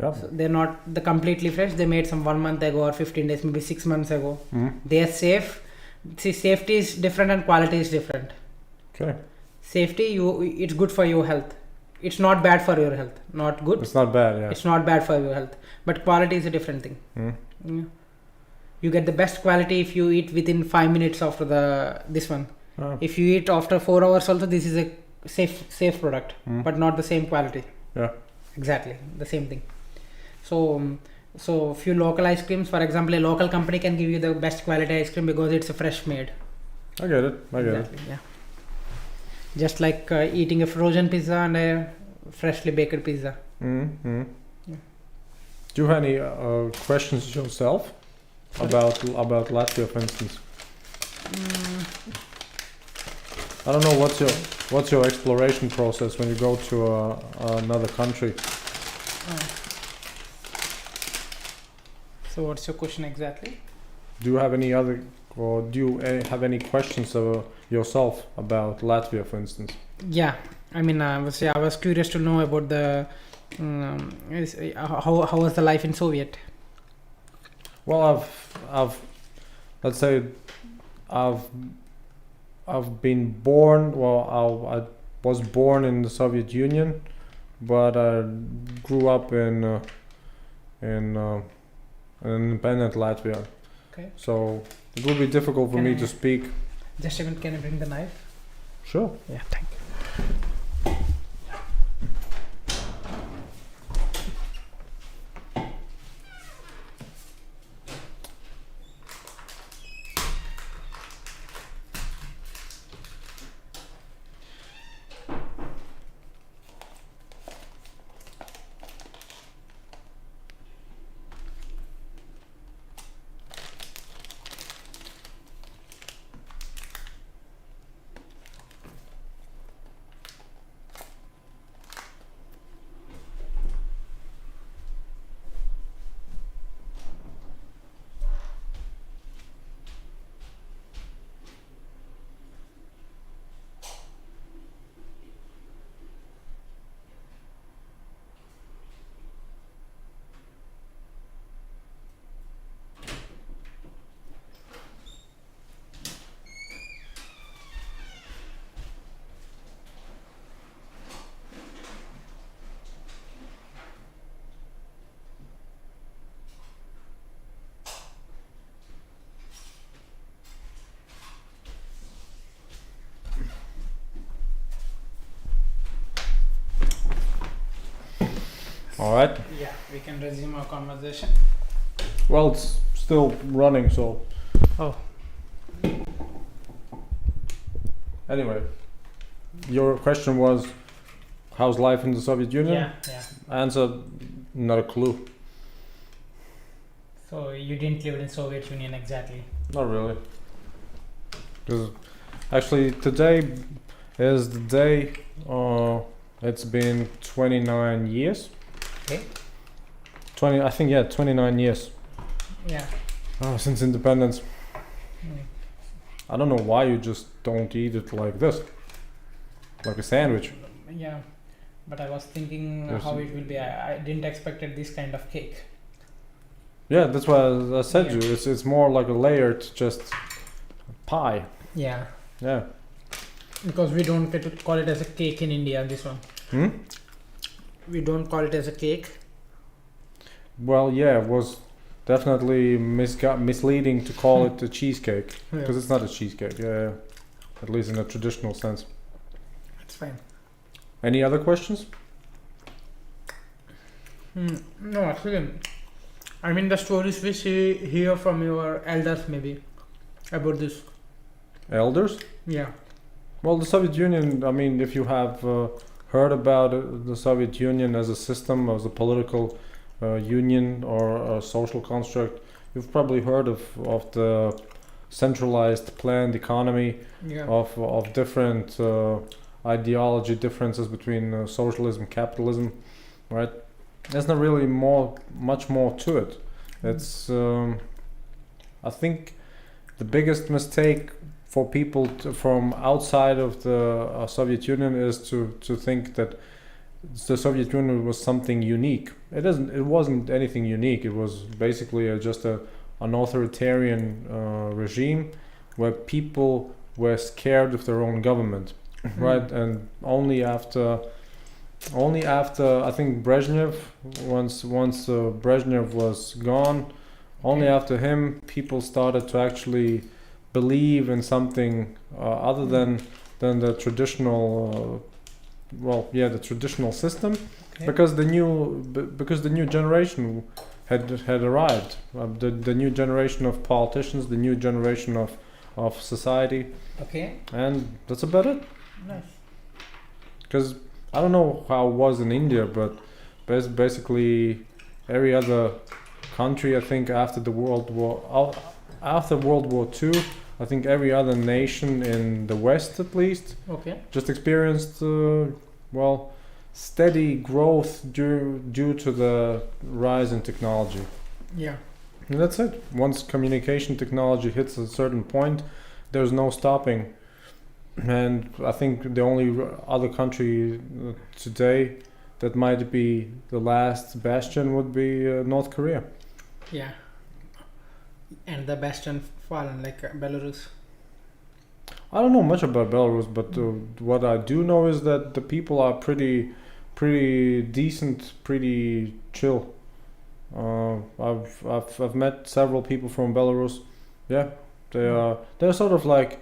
Speaker 1: Yeah.
Speaker 2: So they're not the completely fresh. They made some 1 month ago or 15 days, maybe 6 months ago.
Speaker 1: Mhm.
Speaker 2: They are safe. See, safety is different and quality is different.
Speaker 1: Okay.
Speaker 2: Safety, it's good for your health. It's not bad for your health. Not good.
Speaker 1: It's not bad. Yeah.
Speaker 2: It's not bad for your health. But quality is a different thing.
Speaker 1: Mhm.
Speaker 2: Yeah. You get the best quality if you eat within 5 minutes after this one.
Speaker 1: Ah.
Speaker 2: If you eat after 4 hours also, this is a safe product,
Speaker 1: Mhm.
Speaker 2: but not the same quality.
Speaker 1: Yeah.
Speaker 2: Exactly the same thing. So few local ice creams, for example, a local company can give you the best quality ice cream because it's a fresh made.
Speaker 1: I get it.
Speaker 2: Exactly. Yeah. Just like eating a frozen pizza and a freshly baked pizza.
Speaker 1: Mm-hmm.
Speaker 2: Yeah.
Speaker 1: Do you have any questions yourself about Latvia, for instance? I don't know what's your exploration process when you go to another country.
Speaker 2: So what's your question exactly?
Speaker 1: Do you have any other, or do you have any questions yourself about Latvia, for instance?
Speaker 2: Yeah, I mean, I was curious to know about the how was the life in Soviet?
Speaker 1: Well, let's say I've been born. Well, I was born in the Soviet Union, but I grew up in an independent Latvia.
Speaker 2: Okay.
Speaker 1: So it would be difficult for me to speak.
Speaker 2: Just a minute, can I bring the knife?
Speaker 1: Sure.
Speaker 2: Yeah, thank you.
Speaker 1: All right.
Speaker 2: Yeah, we can resume our conversation.
Speaker 1: Well, it's still running, so.
Speaker 2: Oh.
Speaker 1: Anyway, your question was, how's life in the Soviet Union?
Speaker 2: Yeah.
Speaker 1: Answer, not a clue.
Speaker 2: So you didn't live in Soviet Union exactly.
Speaker 1: Not really. Because actually today is the day, it's been 29 years.
Speaker 2: Okay.
Speaker 1: 29 years.
Speaker 2: Yeah.
Speaker 1: Since independence.
Speaker 2: Mm.
Speaker 1: I don't know why you just don't eat it like this. Like a sandwich.
Speaker 2: Yeah. But I was thinking
Speaker 1: Yes.
Speaker 2: how it will be. I didn't expect this kind of cake.
Speaker 1: Yeah, that's why I said
Speaker 2: Yeah.
Speaker 1: you. It's more like a layered just pie.
Speaker 2: Yeah.
Speaker 1: Yeah.
Speaker 2: Because we don't get to call it as a cake in India, this one. We don't call it as a cake.
Speaker 1: Well, yeah, it was definitely misleading to call it a cheesecake. Because it's not a cheesecake, yeah. At least in a traditional sense.
Speaker 2: That's fine.
Speaker 1: Any other questions?
Speaker 2: No, actually, I mean the stories we hear from your elders maybe about this.
Speaker 1: Elders?
Speaker 2: Yeah.
Speaker 1: Well, the Soviet Union, I mean, if you have heard about the Soviet Union as a system, as a political union or a social construct, you've probably heard of the centralized planned economy,
Speaker 2: Yeah.
Speaker 1: of different ideology differences between socialism, capitalism, right? There's not really much more to it. It's I think the biggest mistake for people from outside of the Soviet Union is to think that the Soviet Union was something unique. It isn't. It wasn't anything unique. It was basically just an authoritarian regime where people were scared of their own government, right? And only after I think Brezhnev, once Brezhnev was gone, only after him people started to actually believe in something other than the traditional the traditional system, because the new generation had arrived, the new generation of politicians, the new generation of society, and that's about it.
Speaker 2: Nice.
Speaker 1: Because I don't know how it was in India, but basically every other country, I think after World War II, I think every other nation in the West, at least, just experienced steady growth due to the rise in technology.
Speaker 2: Yeah.
Speaker 1: And that's it. Once communication technology hits a certain point, there's no stopping. And I think the only other country today that might be the last bastion would be North Korea.
Speaker 2: Yeah. And the bastion fallen, like Belarus.
Speaker 1: I don't know much about Belarus, but what I do know is that the people are pretty decent, pretty chill. I've met several people from Belarus. Yeah, they're sort of like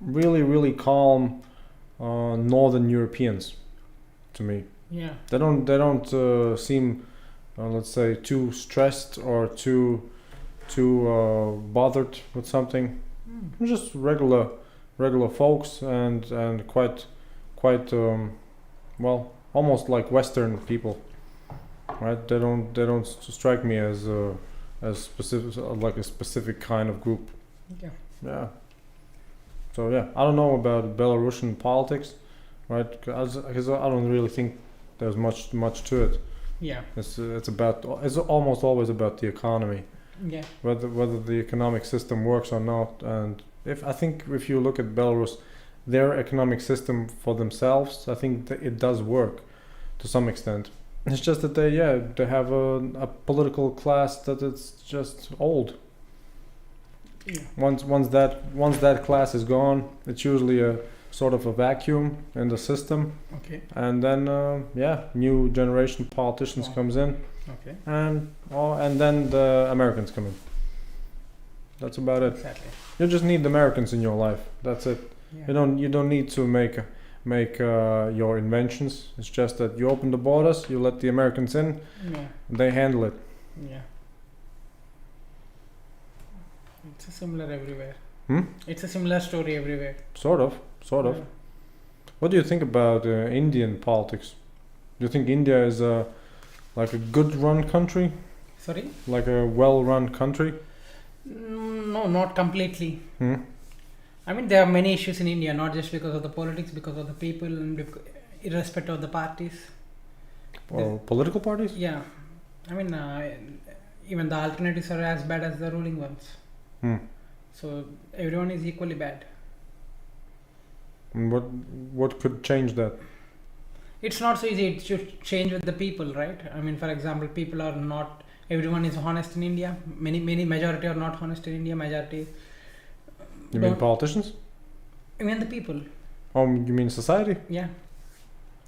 Speaker 1: really calm Northern Europeans to me.
Speaker 2: Yeah.
Speaker 1: They don't seem let's say too stressed or too bothered with something. Just regular folks and quite almost like Western people, right? They don't strike me as specific, like a specific kind of group. Yeah. So yeah, I don't know about Belarusian politics, right? Because I don't really think there's much to it.
Speaker 2: Yeah.
Speaker 1: It's almost always about the economy.
Speaker 2: Yeah.
Speaker 1: Whether the economic system works or not, and if you look at Belarus, their economic system for themselves, I think it does work to some extent. It's just that they have a political class that it's just old.
Speaker 2: Yeah.
Speaker 1: Once that class is gone, it's usually a sort of a vacuum in the system. And then new generation politicians comes in. And then the Americans come in. That's about it.
Speaker 2: Exactly.
Speaker 1: You just need the Americans in your life. That's it.
Speaker 2: Yeah.
Speaker 1: You don't need to make your inventions. It's just that you open the borders, you let the Americans in, they handle it.
Speaker 2: Yeah. It's a similar everywhere. It's a similar story everywhere.
Speaker 1: Sort of.
Speaker 2: Yeah.
Speaker 1: What do you think about Indian politics? Do you think India is like a good run country?
Speaker 2: Sorry?
Speaker 1: Like a well run country?
Speaker 2: No, not completely. I mean, there are many issues in India, not just because of the politics, because of the people, and irrespective of the parties.
Speaker 1: Or political parties?
Speaker 2: Yeah. I mean, even the alternatives are as bad as the ruling ones. So everyone is equally bad.
Speaker 1: And what could change that?
Speaker 2: It's not so easy. It should change with the people, right? I mean, for example, people are not. Everyone is honest in India. Many majority are not honest in India. Majority.
Speaker 1: You mean politicians?
Speaker 2: I mean the people.
Speaker 1: Oh, you mean society?
Speaker 2: Yeah.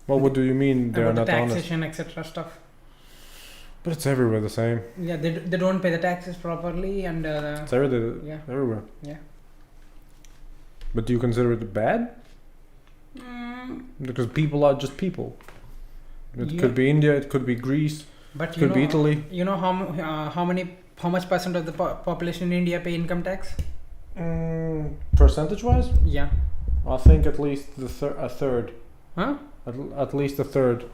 Speaker 1: Well, what do you mean they are not honest?
Speaker 2: Taxation, etc. stuff.
Speaker 1: But it's everywhere the same.
Speaker 2: Yeah, they don't pay the taxes properly, and
Speaker 1: it's everywhere.
Speaker 2: Yeah.
Speaker 1: But do you consider it bad? Because people are just people. It could be India, it could be Greece,
Speaker 2: but
Speaker 1: it could be Italy.
Speaker 2: You know how much percent of the population in India pay income tax?
Speaker 1: Percentage-wise?
Speaker 2: Yeah.
Speaker 1: I think at least a third.
Speaker 2: Huh?
Speaker 1: At least a third.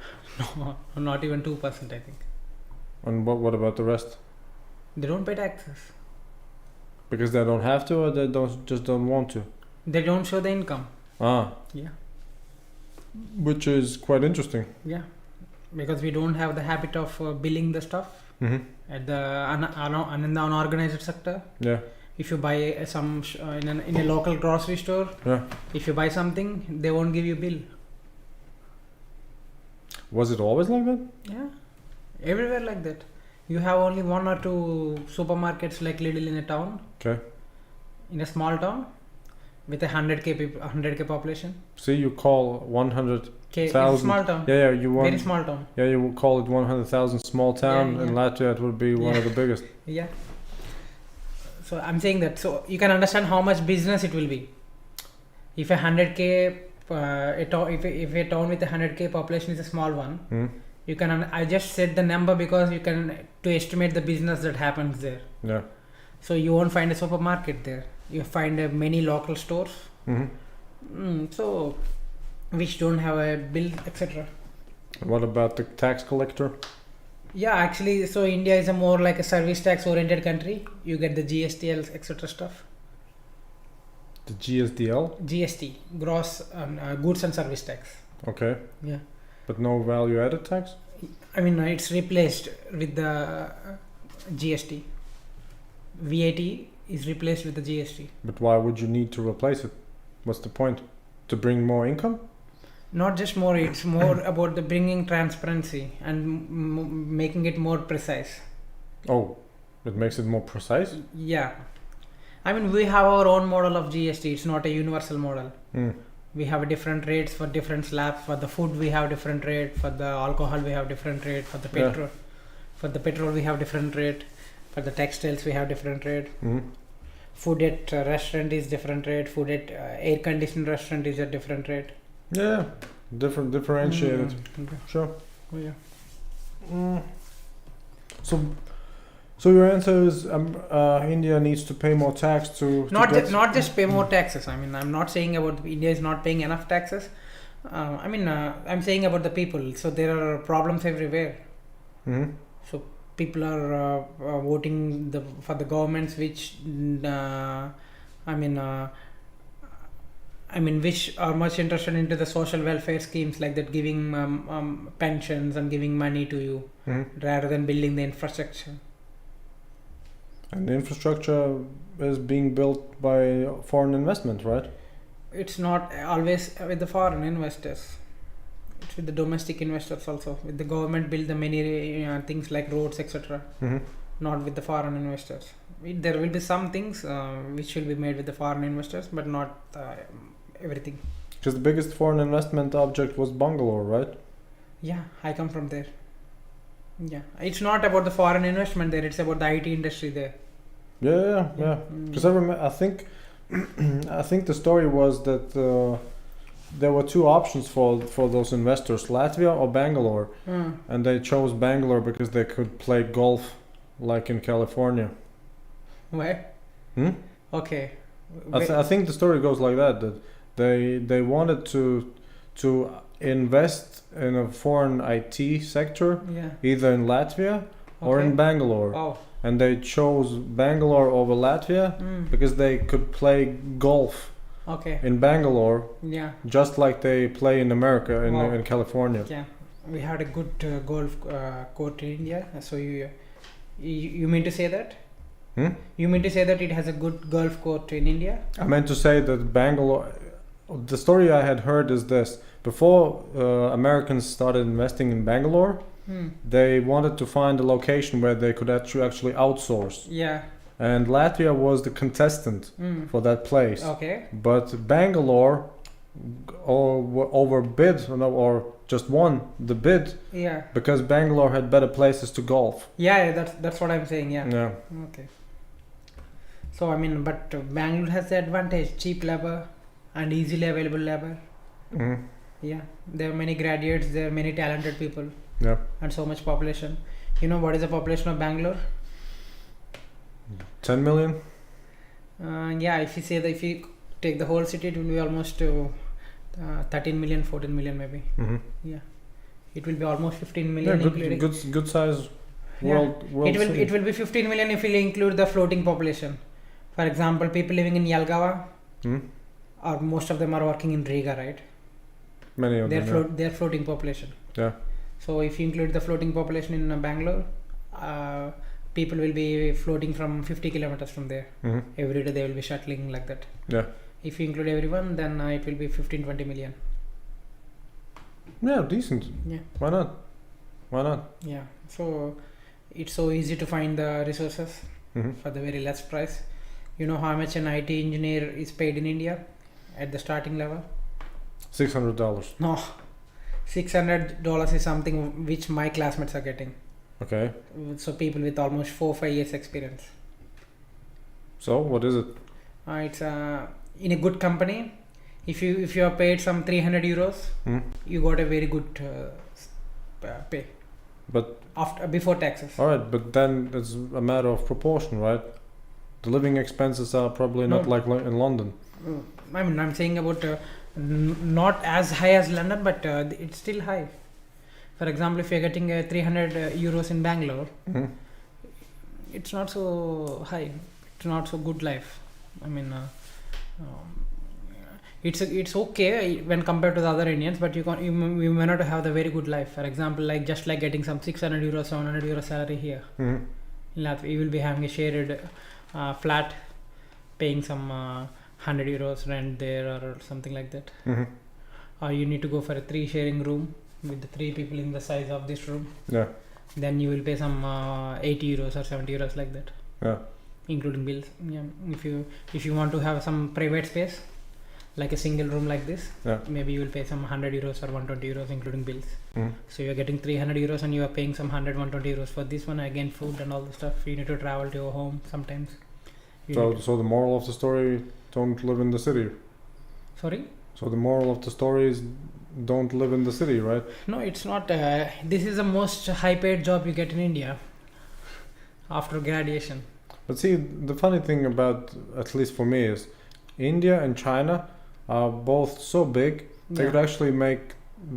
Speaker 2: No, not even 2%. I think
Speaker 1: And what about the rest?
Speaker 2: they don't pay taxes.
Speaker 1: Because they don't have to, or they don't want to.
Speaker 2: They don't show the income.
Speaker 1: Ah.
Speaker 2: Yeah.
Speaker 1: Which is quite interesting.
Speaker 2: Yeah, because we don't have the habit of billing the stuff
Speaker 1: Mm-hmm.
Speaker 2: at the in the unorganized sector.
Speaker 1: Yeah.
Speaker 2: If you buy in a local grocery store,
Speaker 1: Yeah.
Speaker 2: if you buy something, they won't give you bill.
Speaker 1: Was it always like that?
Speaker 2: Yeah, everywhere like that. You have only 1 or 2 supermarkets like Lidl in a town.
Speaker 1: Okay.
Speaker 2: In a small town with a 100k population.
Speaker 1: See, you call 100.
Speaker 2: It's a small town.
Speaker 1: Yeah, you want.
Speaker 2: Very small town.
Speaker 1: Yeah, you would call it 100,000 small town.
Speaker 2: Yeah,
Speaker 1: In
Speaker 2: yeah.
Speaker 1: Latvia, it would be one of the biggest.
Speaker 2: Yeah. So I'm saying that, so you can understand how much business it will be. If a 100k, if a town with a 100k population is a small one,
Speaker 1: Mm.
Speaker 2: you can. I just said the number because you can to estimate the business that happens there.
Speaker 1: Yeah.
Speaker 2: So you won't find a supermarket there. You find many local stores.
Speaker 1: Mm-hmm.
Speaker 2: So which don't have a bill, etc.
Speaker 1: What about the tax collector?
Speaker 2: Yeah, actually, so India is a more like a service tax oriented country. You get the GST, etc. stuff.
Speaker 1: The GSDL?
Speaker 2: GST, gross goods and service tax.
Speaker 1: Okay.
Speaker 2: Yeah.
Speaker 1: But no value added tax?
Speaker 2: I mean, it's replaced with the GST. VAT is replaced with the GST.
Speaker 1: But why would you need to replace it? What's the point? To bring more income?
Speaker 2: Not just more, it's more about the bringing transparency and making it more precise.
Speaker 1: Oh, it makes it more precise?
Speaker 2: Yeah. I mean, we have our own model of GST. It's not a universal model.
Speaker 1: Mm.
Speaker 2: We have different rates for different slabs. For the food, we have different rate. For the alcohol, we have different rate. For the petrol, for the petrol, we have different rate. For the textiles, we have different rate.
Speaker 1: Mm.
Speaker 2: Food at restaurant is different rate. Food at air conditioned restaurant is a different rate.
Speaker 1: Yeah, differentiated.
Speaker 2: Okay.
Speaker 1: Sure.
Speaker 2: Oh, yeah.
Speaker 1: Mm. So your answer is India needs to pay more tax to
Speaker 2: Not just pay more taxes. I mean, I'm not saying about India is not paying enough taxes. I'm saying about the people. So there are problems everywhere.
Speaker 1: Mm-hmm.
Speaker 2: So people are voting for the governments which which are much interested into the social welfare schemes like that, giving pensions and giving money to you rather than building the infrastructure.
Speaker 1: And the infrastructure is being built by foreign investment, right?
Speaker 2: It's not always with the foreign investors. It's with the domestic investors also. With the government build the many things like roads, etc.
Speaker 1: Mm-hmm.
Speaker 2: Not with the foreign investors. There will be some things which will be made with the foreign investors, but not everything.
Speaker 1: Because the biggest foreign investment object was Bangalore, right?
Speaker 2: Yeah, I come from there. Yeah, it's not about the foreign investment there. It's about the IT industry there.
Speaker 1: Yeah. Because I think the story was that there were 2 options for those investors: Latvia or Bangalore, and they chose Bangalore because they could play golf like in California.
Speaker 2: Where? Okay.
Speaker 1: I think the story goes like that they wanted to invest in a foreign IT sector, either in Latvia or in Bangalore.
Speaker 2: Oh.
Speaker 1: And they chose Bangalore over Latvia because they could play golf in Bangalore, just like they play in America, in California.
Speaker 2: Yeah, we had a good golf court in India. So you mean to say that? You mean to say that it has a good golf court in India?
Speaker 1: I meant to say that Bangalore. The story I had heard is this: before Americans started investing in Bangalore, they wanted to find a location where they could actually outsource.
Speaker 2: Yeah.
Speaker 1: And Latvia was the contestant for that place.
Speaker 2: Okay.
Speaker 1: But Bangalore overbid or just won the bid.
Speaker 2: Yeah.
Speaker 1: Because Bangalore had better places to golf.
Speaker 2: Yeah, that's what I'm saying. Yeah.
Speaker 1: Yeah.
Speaker 2: Okay. So but Bangalore has the advantage: cheap labor and easily available labor.
Speaker 1: Mm-hmm.
Speaker 2: Yeah. There are many graduates. There are many talented people.
Speaker 1: Yeah.
Speaker 2: And so much population. You know what is the population of Bangalore?
Speaker 1: 10 million?
Speaker 2: Yeah, if you say that take the whole city, it will be almost 13 million, 14 million maybe.
Speaker 1: Mm-hmm.
Speaker 2: Yeah, it will be almost 15
Speaker 1: Yeah,
Speaker 2: million, including.
Speaker 1: good size world city.
Speaker 2: It will be 15 million if we include the floating population. For example, people living in Yalgava, or most of them are working in Riga, right?
Speaker 1: Many of them.
Speaker 2: Their floating population.
Speaker 1: Yeah.
Speaker 2: So if you include the floating population in Bangalore, people will be floating from 50 kilometers from there.
Speaker 1: Mm-hmm.
Speaker 2: Every day they will be shuttling like that.
Speaker 1: Yeah.
Speaker 2: If you include everyone, then it will be 15-20 million.
Speaker 1: Yeah, decent.
Speaker 2: Yeah.
Speaker 1: Why not?
Speaker 2: Yeah. So it's so easy to find the resources for the very less price. You know how much an IT engineer is paid in India at the starting level?
Speaker 1: $600.
Speaker 2: No, $600 is something which my classmates are getting.
Speaker 1: Okay.
Speaker 2: So people with almost 4-5 years experience.
Speaker 1: So what is it?
Speaker 2: It's in a good company. If you are paid some 300 euros, you got a very good pay.
Speaker 1: But
Speaker 2: before taxes.
Speaker 1: all right, but then it's a matter of proportion, right? The living expenses are probably not like in London.
Speaker 2: I mean, I'm saying about not as high as London, but it's still high. For example, if you're getting 300 euros in Bangalore, it's not so high. It's not so good life. I mean, it's okay when compared to the other Indians, but you may not have the very good life. For example, just like getting some 600 euros, 700 euros salary here. In Latvia, you will be having a shared flat, paying some 100 euros rent there or something like that. Or you need to go for a 3 sharing room with the 3 people in the size of this room.
Speaker 1: Yeah.
Speaker 2: Then you will pay some 80 euros or 70 euros like that.
Speaker 1: Yeah.
Speaker 2: Including bills. Yeah. If you want to have some private space, like a single room like this, maybe you will pay some 100 euros or 120 euros including bills. So you're getting 300 euros and you are paying some 100-120 euros for this one. Again, food and all the stuff. You need to travel to your home sometimes.
Speaker 1: So the moral of the story: don't live in the city.
Speaker 2: Sorry.
Speaker 1: So the moral of the story is don't live in the city, right?
Speaker 2: No, it's not. This is the most high-paid job you get in India after graduation.
Speaker 1: But see, the funny thing about, at least for me, is India and China are both so big they could actually make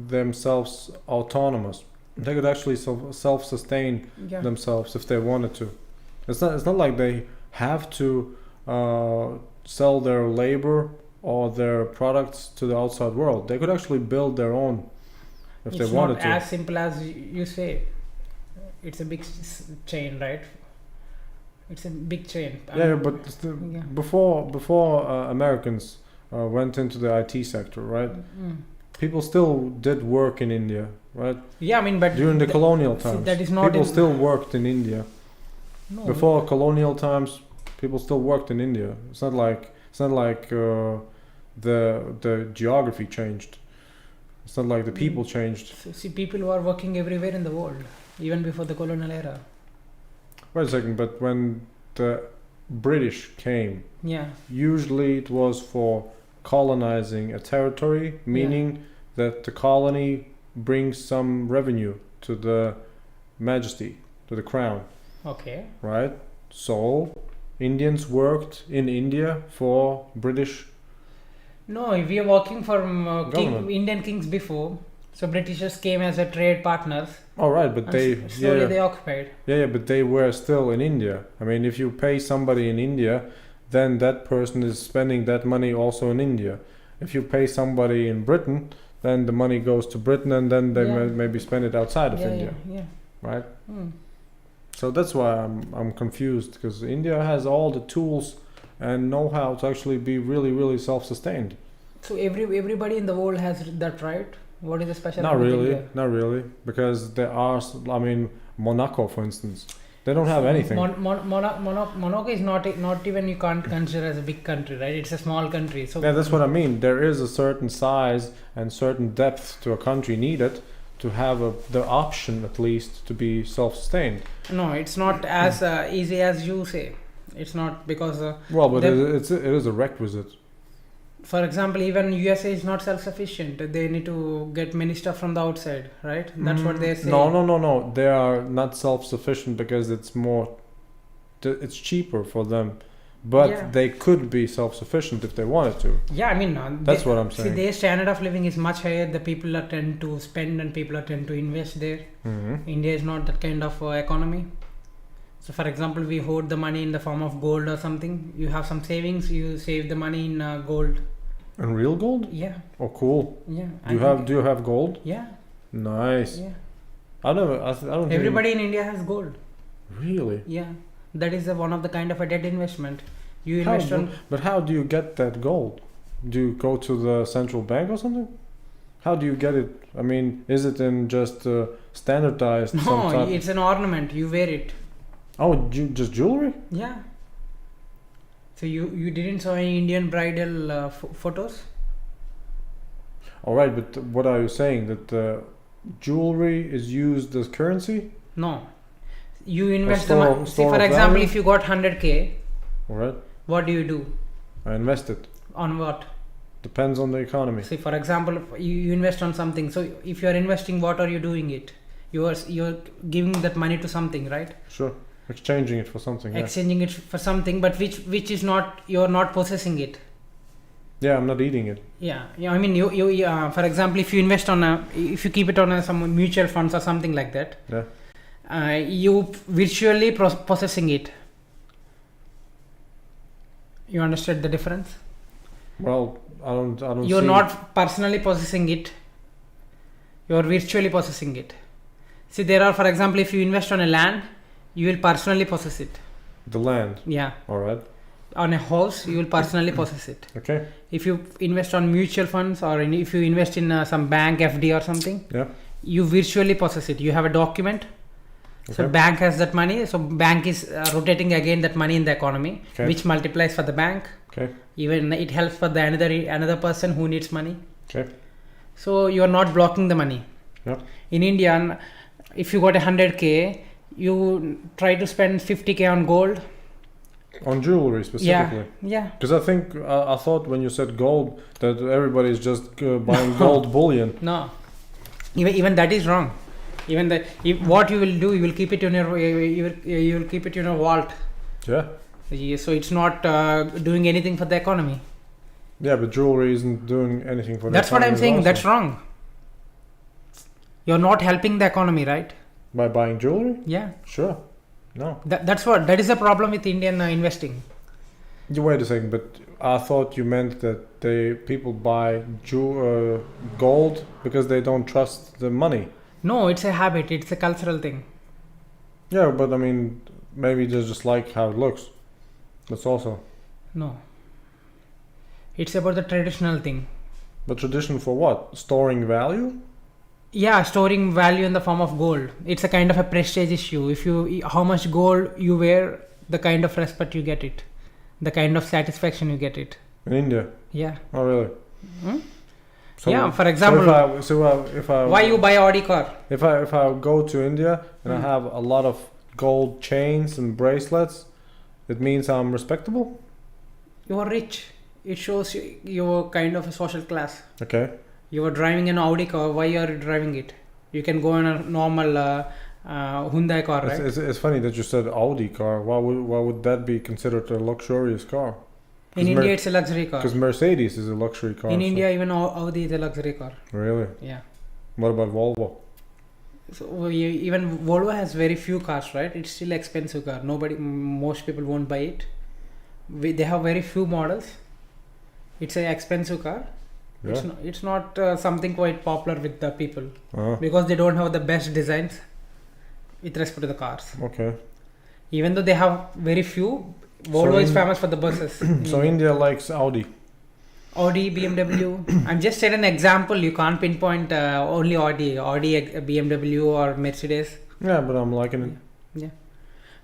Speaker 1: themselves autonomous. They could actually self-sustain themselves if they wanted to. It's not like they have to sell their labor or their products to the outside world. They could actually build their own if they wanted to.
Speaker 2: It's not as simple as you say. It's a big chain, right? It's a big chain.
Speaker 1: Before Americans went into the IT sector, right? People still did work in India, right?
Speaker 2: Yeah, I mean, but
Speaker 1: during the colonial times,
Speaker 2: that is not
Speaker 1: people still worked in India.
Speaker 2: No,
Speaker 1: before colonial times, people still worked in India. It's not like the geography changed. It's not like the people changed.
Speaker 2: See, people were working everywhere in the world, even before the colonial era.
Speaker 1: Wait a second, but when the British came, usually it was for colonizing a territory, meaning that the colony brings some revenue to the majesty, to the crown.
Speaker 2: Okay.
Speaker 1: Right? So, Indians worked in India for British.
Speaker 2: No, we are working for Indian kings before. So Britishers came as a trade partners.
Speaker 1: All right, but they
Speaker 2: occupied.
Speaker 1: Yeah, but they were still in India. I mean, if you pay somebody in India, then that person is spending that money also in India. If you pay somebody in Britain, then the money goes to Britain, and then they maybe spend it outside of India. Right? So that's why I'm confused, because India has all the tools and know-how to actually be really, really self-sustained.
Speaker 2: So everybody in the world has that right? What is the special?
Speaker 1: Not really, because there are. I mean, Monaco, for instance, they don't have anything.
Speaker 2: Monaco is not even, you can't consider as a big country, right? It's a small country. So
Speaker 1: that's what I mean. There is a certain size and certain depth to a country needed to have the option, at least, to be self-sustained.
Speaker 2: No, it's not as easy as you say. It's not because.
Speaker 1: It is a requisite.
Speaker 2: For example, even USA is not self-sufficient. They need to get many stuff from the outside, right? That's what they're saying.
Speaker 1: No. They are not self-sufficient because it's cheaper for them but
Speaker 2: Yeah.
Speaker 1: they could be self-sufficient if they wanted to.
Speaker 2: Yeah, I mean,
Speaker 1: That's what I'm saying.
Speaker 2: See, their standard of living is much higher. The people are tend to spend and people are tend to invest there.
Speaker 1: Mm-hmm.
Speaker 2: India is not that kind of economy. So, for example, we hoard the money in the form of gold or something. You have some savings. You save the money in gold.
Speaker 1: And real gold?
Speaker 2: Yeah.
Speaker 1: Oh, cool.
Speaker 2: Yeah.
Speaker 1: Do you have gold?
Speaker 2: Yeah.
Speaker 1: Nice.
Speaker 2: Yeah.
Speaker 1: I don't.
Speaker 2: Everybody in India has gold.
Speaker 1: Really?
Speaker 2: Yeah. That is one of the kind of a debt investment. You invest on.
Speaker 1: But how do you get that gold? Do you go to the central bank or something? How do you get it? I mean, is it in just standardized?
Speaker 2: No, it's an ornament. You wear it.
Speaker 1: Oh, just jewelry?
Speaker 2: Yeah. So you didn't saw any Indian bridal photos?
Speaker 1: All right, but what are you saying? That jewelry is used as currency?
Speaker 2: No. You invest
Speaker 1: store-
Speaker 2: the money. See,
Speaker 1: store
Speaker 2: for
Speaker 1: of
Speaker 2: example,
Speaker 1: value?
Speaker 2: if you got 100k,
Speaker 1: All right.
Speaker 2: what do you do?
Speaker 1: I invest it.
Speaker 2: On what?
Speaker 1: Depends on the economy.
Speaker 2: See, for example, if you invest on something. So if you are investing, what are you doing it? You're giving that money to something, right?
Speaker 1: Sure. Exchanging it for something. Yeah.
Speaker 2: Exchanging it for something, but which is not, you're not possessing it.
Speaker 1: Yeah, I'm not eating it.
Speaker 2: Yeah. I mean, you for example, if you invest on if you keep it on some mutual funds or something like that,
Speaker 1: Yeah.
Speaker 2: you virtually possessing it. You understood the difference?
Speaker 1: Well, I don't.
Speaker 2: You're
Speaker 1: see
Speaker 2: not personally possessing it. You're virtually possessing it. See, there are, for example, if you invest on a land, you will personally possess it.
Speaker 1: the land.
Speaker 2: Yeah.
Speaker 1: All right.
Speaker 2: On a house, you will personally possess it.
Speaker 1: Okay.
Speaker 2: If you invest on mutual funds or if you invest in some bank FD or something,
Speaker 1: Yeah.
Speaker 2: you virtually possess it. You have a document. So
Speaker 1: Okay.
Speaker 2: bank has that money. So bank is rotating again that money in the economy,
Speaker 1: Okay.
Speaker 2: which multiplies for the bank.
Speaker 1: Okay.
Speaker 2: Even it helps for the another person who needs money.
Speaker 1: Okay.
Speaker 2: So you are not blocking the money.
Speaker 1: Yeah.
Speaker 2: In India, if you got 100k, you try to spend 50k on gold.
Speaker 1: On jewelry specifically.
Speaker 2: Yeah.
Speaker 1: Because I think I thought when you said gold that everybody is just buying gold bullion.
Speaker 2: No. Even that is wrong. Even that, what you will do, you will keep it in your you will keep it in your vault.
Speaker 1: Yeah.
Speaker 2: So it's not doing anything for the economy.
Speaker 1: Yeah, but jewelry isn't doing anything for.
Speaker 2: That's
Speaker 1: the
Speaker 2: what I'm
Speaker 1: economy
Speaker 2: saying.
Speaker 1: also.
Speaker 2: That's wrong. You're not helping the economy, right?
Speaker 1: By buying jewelry.
Speaker 2: Yeah.
Speaker 1: Sure. No.
Speaker 2: That is the problem with Indian investing.
Speaker 1: You wait a second, but I thought you meant that people buy gold because they don't trust the money.
Speaker 2: No, it's a habit. It's a cultural thing.
Speaker 1: Yeah, but I mean, maybe they just like how it looks. That's also.
Speaker 2: No. It's about the traditional thing.
Speaker 1: But tradition for what? Storing value?
Speaker 2: Yeah, storing value in the form of gold. It's a kind of a prestige issue. If you how much gold you wear, the kind of respect you get it, the kind of satisfaction you get it.
Speaker 1: In India?
Speaker 2: Yeah.
Speaker 1: Oh, really?
Speaker 2: Hmm?
Speaker 1: So,
Speaker 2: Yeah. For example,
Speaker 1: if I
Speaker 2: why you buy Audi car?
Speaker 1: If I go to India and I have a lot of gold chains and bracelets, it means I'm respectable?
Speaker 2: You are rich. It shows you're kind of a social class.
Speaker 1: Okay.
Speaker 2: You are driving an Audi car. Why are you driving it? You can go in a normal Hyundai car, right?
Speaker 1: It's funny that you said Audi car. Why would that be considered a luxurious car?
Speaker 2: In India, it's a luxury car.
Speaker 1: Because Mercedes is a luxury car.
Speaker 2: In India, even Audi is a luxury car.
Speaker 1: Really?
Speaker 2: Yeah.
Speaker 1: What about Volvo?
Speaker 2: So even Volvo has very few cars, right? It's still expensive car. Most people won't buy it. They have very few models. It's an expensive car.
Speaker 1: Yeah.
Speaker 2: It's not something quite popular with the people
Speaker 1: Uh-huh.
Speaker 2: because they don't have the best designs with respect to the cars.
Speaker 1: Okay.
Speaker 2: Even though they have very few, Volvo is famous for the buses.
Speaker 1: So India likes Audi.
Speaker 2: Audi, BMW. I'm just saying an example. You can't pinpoint only Audi, BMW or Mercedes.
Speaker 1: Yeah, but I'm liking it.
Speaker 2: Yeah.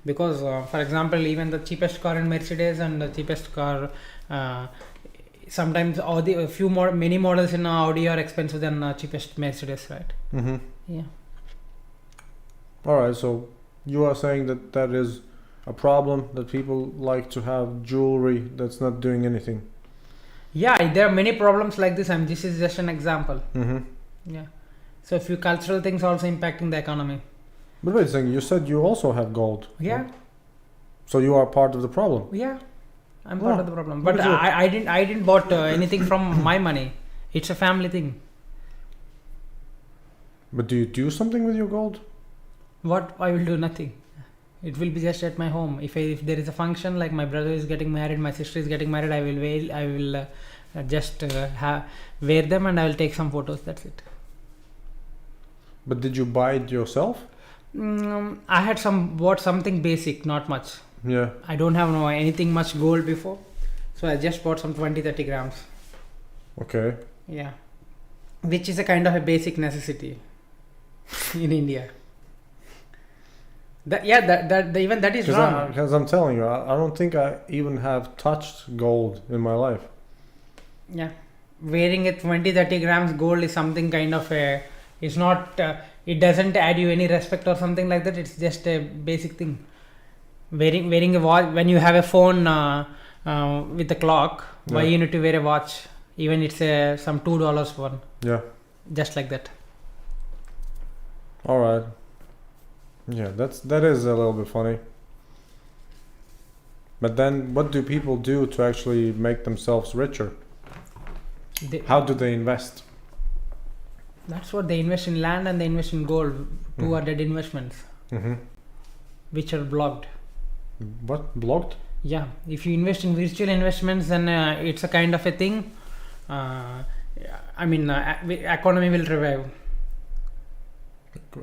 Speaker 2: Because, for example, even the cheapest car in Mercedes and the cheapest car, sometimes Audi, many models in Audi are expensive than cheapest Mercedes, right?
Speaker 1: Mm-hmm.
Speaker 2: Yeah.
Speaker 1: All right. So you are saying that is a problem, that people like to have jewelry that's not doing anything.
Speaker 2: Yeah, there are many problems like this, and this is just an example.
Speaker 1: Mm-hmm.
Speaker 2: Yeah. So a few cultural things also impacting the economy.
Speaker 1: But wait a second, you said you also have gold.
Speaker 2: Yeah.
Speaker 1: So you are part of the problem.
Speaker 2: Yeah. I'm part of the problem. But
Speaker 1: Look at
Speaker 2: I didn't bought anything from my money. It's a family thing.
Speaker 1: But do you do something with your gold?
Speaker 2: What I will do? Nothing. It will be just at my home. If there is a function, like my brother is getting married, my sister is getting married, I will just wear them and I will take some photos. That's it.
Speaker 1: But did you buy it yourself?
Speaker 2: I had bought something basic, not much.
Speaker 1: Yeah.
Speaker 2: I don't have anything much gold before, so I just bought some 20-30 grams.
Speaker 1: Okay.
Speaker 2: Yeah, which is a kind of a basic necessity in India. Even that is wrong.
Speaker 1: Because I'm telling you, I don't think I even have touched gold in my life.
Speaker 2: Yeah, wearing a 20-30 grams gold is something kind of a. It's not. It doesn't add you any respect or something like that. It's just a basic thing. Wearing a watch when you have a phone with a clock.
Speaker 1: Yeah.
Speaker 2: Why you need to wear a watch? Even it's some $2 one.
Speaker 1: Yeah.
Speaker 2: Just like that.
Speaker 1: All right. Yeah, that is a little bit funny. But then, what do people do to actually make themselves richer? How do they invest?
Speaker 2: That's what they invest in land and they invest in gold. Two are dead investments, which are blocked.
Speaker 1: What? Blocked?
Speaker 2: Yeah, if you invest in virtual investments, then it's a kind of a thing. Economy will revive.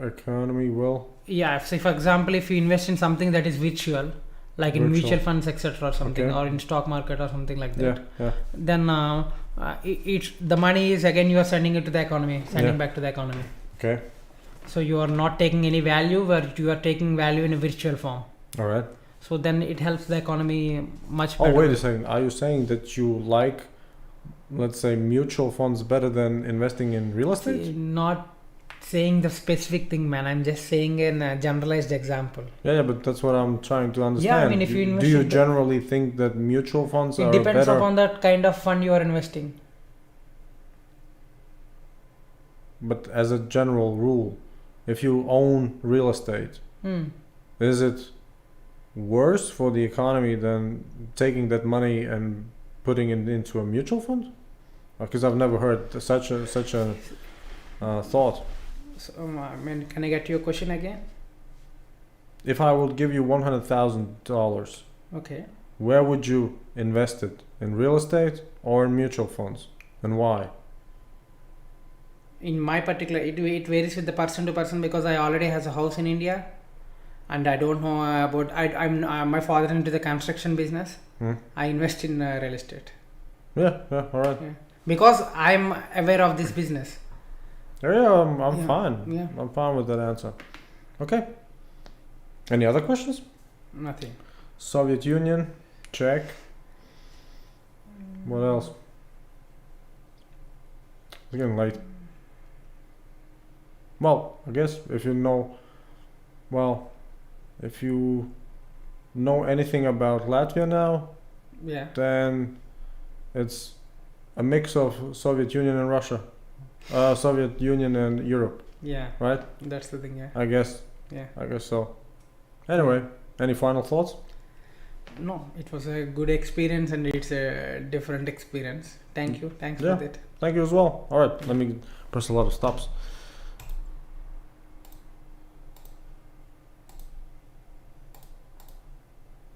Speaker 1: Economy will.
Speaker 2: Yeah, say for example, if you invest in something that is virtual, like in mutual funds, etc., or something, or in stock market or something like that, then the money is again you are sending it to the economy, back to the economy.
Speaker 1: Okay.
Speaker 2: So you are not taking any value, but you are taking value in a virtual form.
Speaker 1: All right.
Speaker 2: So then it helps the economy much better.
Speaker 1: Oh, wait a second. Are you saying that you like, let's say, mutual funds better than investing in real estate?
Speaker 2: Not saying the specific thing, man. I'm just saying a generalized example.
Speaker 1: Yeah, but that's what I'm trying to understand.
Speaker 2: Yeah, I mean, if you invest,
Speaker 1: do you generally think that mutual funds are better?
Speaker 2: It depends upon that kind of fund you are investing.
Speaker 1: But as a general rule, if you own real estate, is it worse for the economy than taking that money and putting it into a mutual fund? Because I've never heard such a thought.
Speaker 2: So, can I get your question again?
Speaker 1: If I would give you $100,000,
Speaker 2: okay,
Speaker 1: where would you invest it? In real estate or in mutual funds, and why?
Speaker 2: In my particular, it varies with the person to person because I already has a house in India, and I don't know about. I'm my father into the construction business. I invest in real estate.
Speaker 1: Yeah, all right.
Speaker 2: Yeah. Because I'm aware of this business.
Speaker 1: Yeah, I'm fine.
Speaker 2: Yeah.
Speaker 1: I'm fine with that answer. Okay. Any other questions?
Speaker 2: Nothing.
Speaker 1: Soviet Union, check. What else? It's getting late. Well, I guess if you know anything about Latvia now, then it's a mix of Soviet Union and Russia. Soviet Union and Europe.
Speaker 2: Yeah.
Speaker 1: Right?
Speaker 2: That's the thing, yeah.
Speaker 1: I guess.
Speaker 2: Yeah.
Speaker 1: I guess so. Anyway, any final thoughts?
Speaker 2: No, it was a good experience and it's a different experience. Thank you. Thanks for that.
Speaker 1: Thank you as well. All right, let me press a lot of stops.